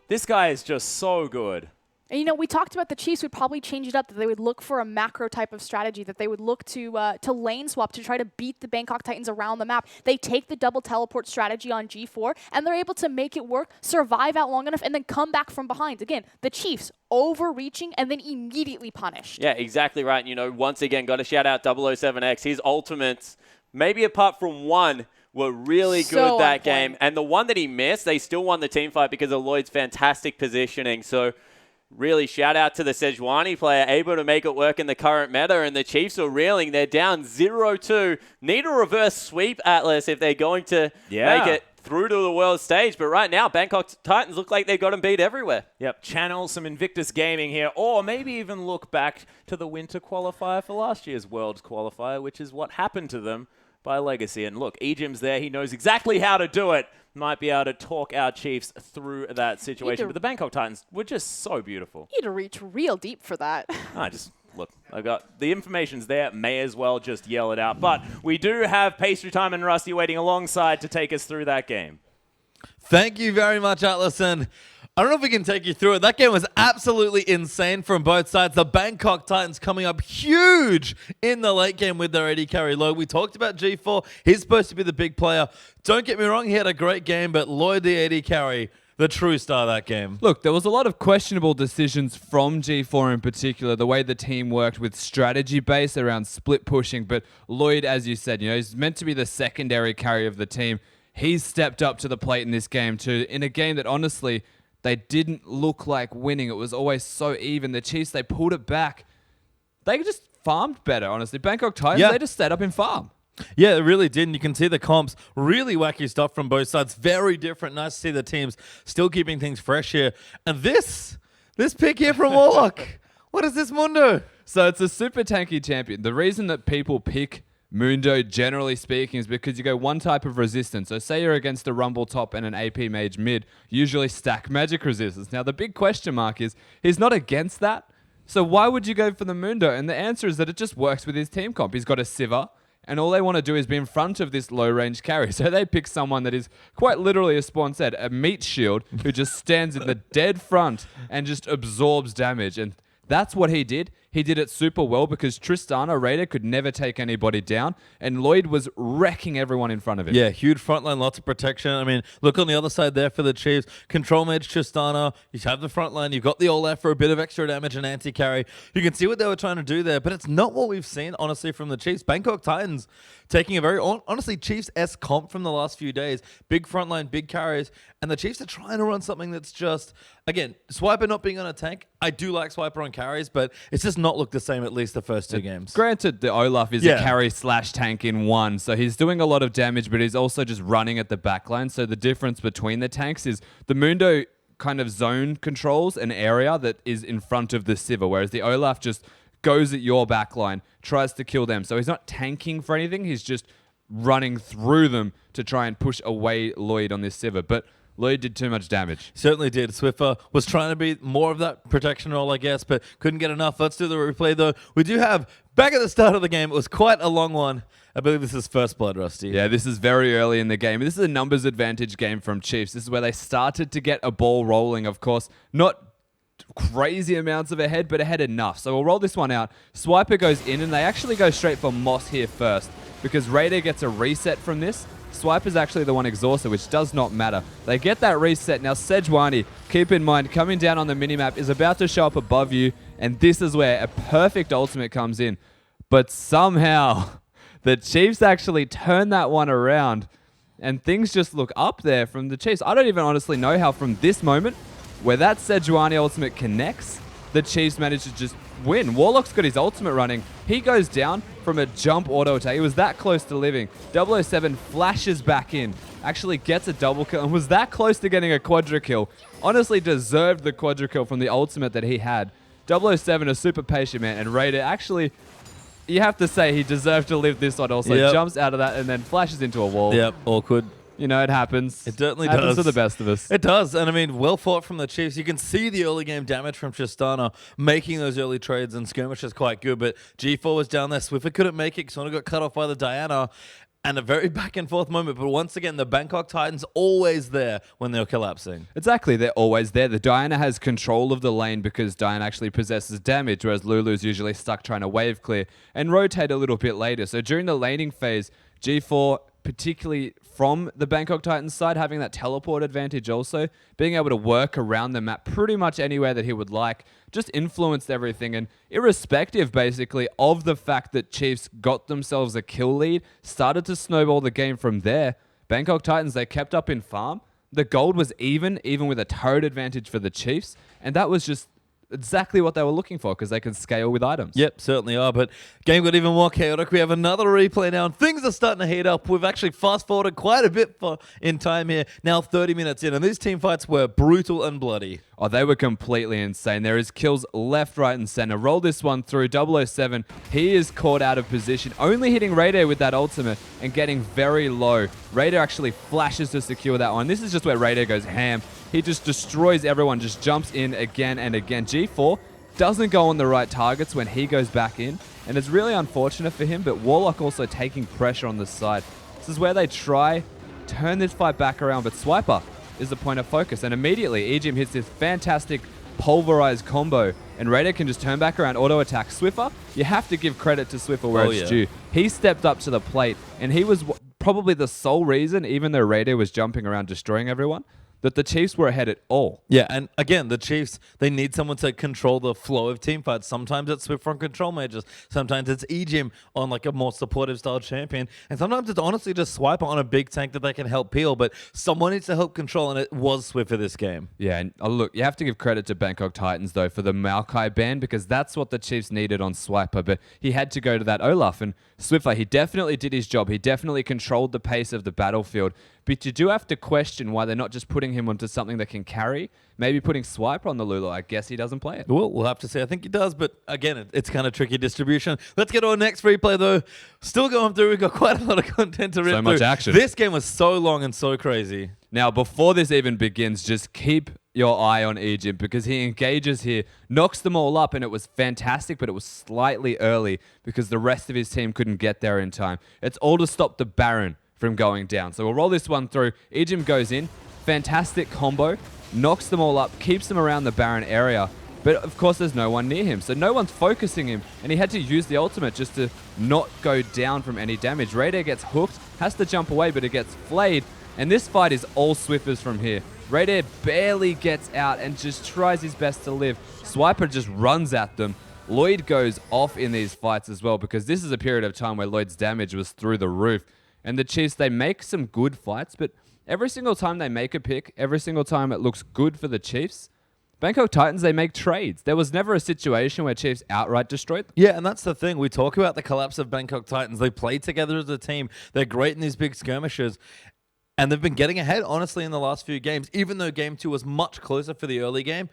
This guy is just so good. And, you know, we talked about the Chiefs would probably change it up, that they would look for a macro type of strategy, that they would look to lane swap to try to beat the Bangkok Titans around the map. They take the double teleport strategy on G4, and they're able to make it work, survive out long enough, and then come back from behind. Again, the Chiefs overreaching and then immediately punished. Yeah, exactly right. You know, once again, got to shout out 007X. His ultimates, maybe apart from one, were really good that game. And the one that he missed, they still won the team fight because of Lloyd's fantastic positioning. So really shout out to the Sejuani player, able to make it work in the current meta, and the Chiefs are reeling. They're down 0-2. Need a reverse sweep, Atlas, if they're going to make it through to the world stage. But right now, Bangkok Titans look like they've got them beat everywhere. Yep, channel some Invictus gaming here, or maybe even look back to the winter qualifier for last year's Worlds qualifier, which is what happened to them by Legacy. And look, Ejim's there. He knows exactly how to do it. Might be able to talk our Chiefs through that situation. But the Bangkok Titans were just so beautiful. You need to reach real deep for that. Look, I got the information's there. May as well just yell it out. But we do have Pastry Time and Rusty waiting alongside to take us through that game. Thank you very much, Atlas. And I don't know if we can take you through it. That game was absolutely insane from both sides. The Bangkok Titans coming up huge in the late game with their AD carry Lloyd. We talked about G4. He's supposed to be the big player. Don't get me wrong, he had a great game, but Lloyd, the AD carry, the true star of that game. Look, there was a lot of questionable decisions from G4 in particular, the way the team worked with strategy base around split pushing. But Lloyd, as you said, he's meant to be the secondary carry of the team. He's stepped up to the plate in this game too, in a game that honestly, they didn't look like winning. It was always so even. The Chiefs, they pulled it back. They just farmed better, honestly. Bangkok Titans, they just stayed up in farm. Yeah, it really did. And you can see the comps. Really wacky stuff from both sides. Very different. Nice to see the teams still keeping things fresh here. And this pick here from Warlock. What is this, Mundo? So it's a super tanky champion. The reason that people pick Mundo, generally speaking, is because you go one type of resistance. So say you're against a Rumble top and an AP mage mid, usually stack magic resistance. Now, the big question mark is, he's not against that. So why would you go for the Mundo? And the answer is that it just works with his team comp. He's got a Sivir. And all they want to do is be in front of this low-range carry. So they pick someone that is quite literally, as Spawn said, a meat shield who just stands in the dead front and just absorbs damage. And that's what he did. He did it super well because Tristana, Raider, could never take anybody down. And Lloyd was wrecking everyone in front of him. Yeah, huge front line, lots of protection. I mean, look on the other side there for the Chiefs. Control mage, Tristana. You have the front line. You've got the Olaf for a bit of extra damage and anti-carry. You can see what they were trying to do there, but it's not what we've seen, honestly, from the Chiefs. Bangkok Titans taking a very, honestly, Chiefs-esque comp from the last few days. Big front line, big carries. And the Chiefs are trying to run something that's just, again, Swiper not being on a tank. I do like Swiper on carries, but it's just not looked the same at least the first two games. Granted, the Olaf is a carry/tank in one, so he's doing a lot of damage, but he's also just running at the backline. So the difference between the tanks is the Mundo kind of zone controls an area that is in front of the Sivir, whereas the Olaf just goes at your backline, tries to kill them. So he's not tanking for anything, he's just running through them to try and push away Lloyd on this Sivir. But Lloyd did too much damage. Certainly did. Swiffer was trying to be more of that protection role, I guess, but couldn't get enough. Let's do the replay, though. We do have, back at the start of the game, it was quite a long one. I believe this is first blood, Rusty. Yeah, this is very early in the game. This is a numbers advantage game from Chiefs. This is where they started to get a ball rolling, of course. Not crazy amounts of ahead, but ahead enough. So we'll roll this one out. Swiper goes in, and they actually go straight for Moss here first, because Raider gets a reset from this. Swiper's actually the one exhausted, which does not matter. They get that reset. Now, Sejuani, keep in mind, coming down on the minimap, is about to show up above you, and this is where a perfect ultimate comes in. But somehow, the Chiefs actually turn that one around, and things just look up there from the Chiefs. I don't even honestly know how from this moment, where that Sejuani ultimate connects, the Chiefs managed to just win. Warlock's got his ultimate running. He goes down from a jump auto attack. He was that close to living. 007 flashes back in, actually gets a double kill, and was that close to getting a quadra kill. Honestly deserved the quadra kill from the ultimate that he had. 007, a super patient man, and Raider actually, you have to say he deserved to live this one also. Yep. Jumps out of that and then flashes into a wall. Yep, awkward. You know, it happens. It certainly happens does. to the best of us. It does. And I mean, well fought from the Chiefs. You can see the early game damage from Tristana making those early trades, and skirmish is quite good. But G4 was down there. Swiffer couldn't make it. Sona got cut off by the Diana. And a very back and forth moment. But once again, the Bangkok Titans always there when they're collapsing. Exactly. They're always there. The Diana has control of the lane because Diana actually possesses damage, whereas Lulu's usually stuck trying to wave clear and rotate a little bit later. So during the laning phase, G4, particularly from the Bangkok Titans side, having that teleport advantage also, being able to work around the map pretty much anywhere that he would like, just influenced everything. And irrespective, basically, of the fact that Chiefs got themselves a kill lead, started to snowball the game from there, Bangkok Titans, they kept up in farm. The gold was even with a turret advantage for the Chiefs. And that was just exactly what they were looking for, because they can scale with items. Yep, certainly are. But game got even more chaotic. We have another replay now, and things are starting to heat up. We've actually fast-forwarded quite a bit in time here. Now 30 minutes in, and these team fights were brutal and bloody. Oh, they were completely insane. There is kills left, right, and center. Roll this one through. 007, he is caught out of position, only hitting Raider with that ultimate and getting very low. Raider actually flashes to secure that one. This is just where Raider goes ham. He just destroys everyone, just jumps in again and again. G4 doesn't go on the right targets when he goes back in, and it's really unfortunate for him, but Warlock also taking pressure on the side. This is where they try turn this fight back around, but Swiper, is the point of focus. And immediately, Ejim hits this fantastic pulverized combo, and Raider can just turn back around, auto-attack Swiffer. You have to give credit to Swiffer where it's due. He stepped up to the plate, and he was probably the sole reason, even though Raider was jumping around destroying everyone, that the Chiefs were ahead at all. Yeah, and again, the Chiefs, they need someone to control the flow of team fights. Sometimes it's Swift on control mages. Sometimes it's Ejim on like a more supportive style champion. And sometimes it's honestly just Swiper on a big tank that they can help peel. But someone needs to help control, and it was Swift for this game. Yeah, and look, you have to give credit to Bangkok Titans, though, for the Maokai ban, because that's what the Chiefs needed on Swiper. But he had to go to that Olaf, and Swiffer, he definitely did his job. He definitely controlled the pace of the battlefield. But you do have to question why they're not just putting him onto something that can carry. Maybe putting Swiper on the Lulu. I guess he doesn't play it. Well, we'll have to see. I think he does, but again, it's kind of tricky distribution. Let's get to our next replay, though. Still going through. We've got quite a lot of content to rip through. So much action. This game was so long and so crazy. Now, before this even begins, just keep your eye on Ejim, because he engages here, knocks them all up, and it was fantastic, but it was slightly early because the rest of his team couldn't get there in time. It's all to stop the Baron from going down. So we'll roll this one through. Ejim goes in. Fantastic combo. Knocks them all up. Keeps them around the Baron area. But of course, there's no one near him. So no one's focusing him. And he had to use the ultimate just to not go down from any damage. Raider gets hooked. Has to jump away, but it gets flayed. And this fight is all Swiffers from here. Raider barely gets out and just tries his best to live. Swiper just runs at them. Lloyd goes off in these fights as well, because this is a period of time where Lloyd's damage was through the roof. And the Chiefs, they make some good fights, but every single time they make a pick, every single time it looks good for the Chiefs, Bangkok Titans, they make trades. There was never a situation where Chiefs outright destroyed them. Yeah, and that's the thing. We talk about the collapse of Bangkok Titans. They play together as a team. They're great in these big skirmishes. And they've been getting ahead, honestly, in the last few games, even though Game 2 was much closer for the early game.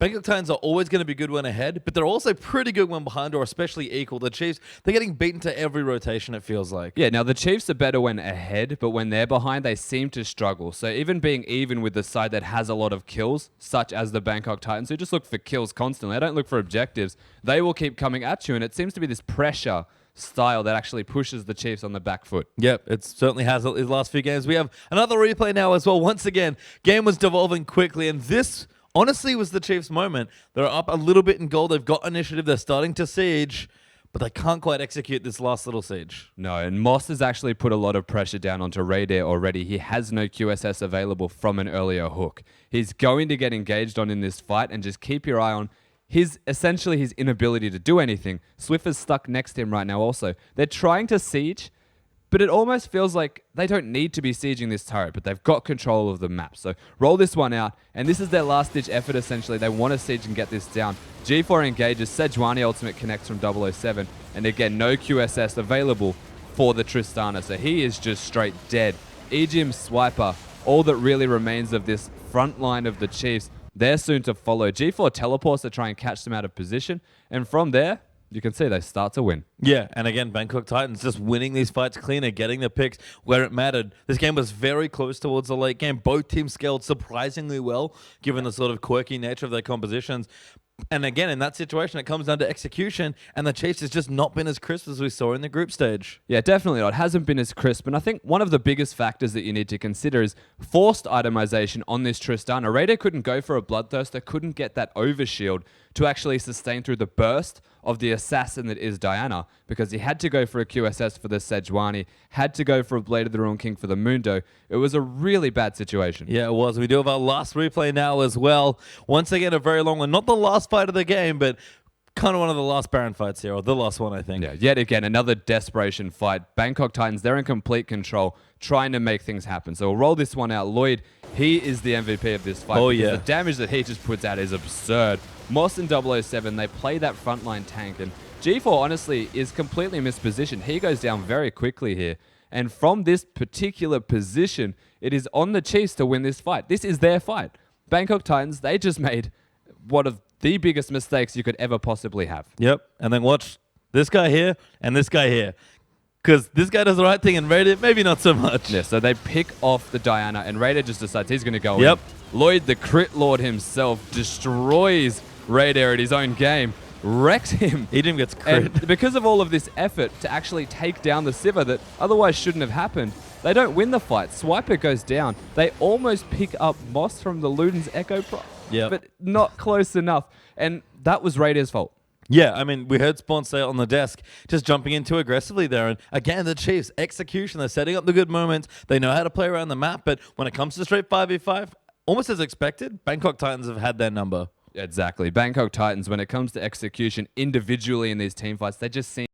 Bangkok Titans are always going to be good when ahead, but they're also pretty good when behind, or especially equal. The Chiefs, they're getting beaten to every rotation, it feels like. Yeah, now the Chiefs are better when ahead, but when they're behind, they seem to struggle. So even being even with the side that has a lot of kills, such as the Bangkok Titans, who just look for kills constantly, they don't look for objectives, they will keep coming at you, and it seems to be this pressure style that actually pushes the Chiefs on the back foot. Yep, it certainly has these last few games. We have another replay now as well. Once again, game was devolving quickly, and this honestly was the Chiefs' moment. They're up a little bit in goal. They've got initiative. They're starting to siege, but they can't quite execute this last little siege. No, and Moss has actually put a lot of pressure down onto Raider already. He has no QSS available from an earlier hook. He's going to get engaged on in this fight, and just keep your eye on essentially his inability to do anything. Swift is stuck next to him right now also. They're trying to siege, but it almost feels like they don't need to be sieging this turret, but they've got control of the map. So roll this one out, and this is their last-ditch effort, essentially. They want to siege and get this down. G4 engages, Sejuani ultimate connects from 007, and again, no QSS available for the Tristana, so he is just straight dead. Ejim, Swiper, all that really remains of this front line of the Chiefs, they're soon to follow. G4 teleports to try and catch them out of position, and from there, you can see they start to win. Yeah, and again, Bangkok Titans just winning these fights cleaner, getting the picks where it mattered. This game was very close towards the late game. Both teams scaled surprisingly well, given the sort of quirky nature of their compositions. And again, in that situation, it comes down to execution, and the Chiefs has just not been as crisp as we saw in the group stage. Yeah, definitely not. It hasn't been as crisp, and I think one of the biggest factors that you need to consider is forced itemization on this Tristana. Raider couldn't go for a Bloodthirster, couldn't get that overshield to actually sustain through the burst of the assassin that is Diana, because he had to go for a QSS for the Sejuani, had to go for a Blade of the Ruined King for the Mundo. It was a really bad situation. Yeah, it was. We do have our last replay now as well. Once again, a very long one. Not the last fight of the game, but kind of one of the last Baron fights here, or the last one, I think. Yeah, yet again, another desperation fight. Bangkok Titans, they're in complete control, trying to make things happen. So we'll roll this one out. Lloyd, he is the MVP of this fight. Oh, yeah. The damage that he just puts out is absurd. Moss and 007, they play that frontline tank, and G4 honestly is completely mispositioned. He goes down very quickly here. And from this particular position, it is on the Chiefs to win this fight. This is their fight. Bangkok Titans, they just made one of the biggest mistakes you could ever possibly have. Yep, and then watch this guy here and this guy here. Because this guy does the right thing, and Raider, maybe not so much. Yeah, so they pick off the Diana, and Raider just decides he's going to go Yep. in. Lloyd, the crit lord himself, destroys Raider at his own game, wrecks him. Ejim gets crit. And because of all of this effort to actually take down the Sivir that otherwise shouldn't have happened, They don't win the fight. Swiper goes down. They almost pick up Moss from the Luden's Echo Pro. Yep. But not close enough. And that was Raiders' fault. Yeah, I mean, we heard Spawn say it on the desk, just jumping in too aggressively there. And again, the Chiefs, execution, they're setting up the good moments. They know how to play around the map. But when it comes to straight 5v5, almost as expected, Bangkok Titans have had their number. Exactly. Bangkok Titans, when it comes to execution individually in these team fights, they just seem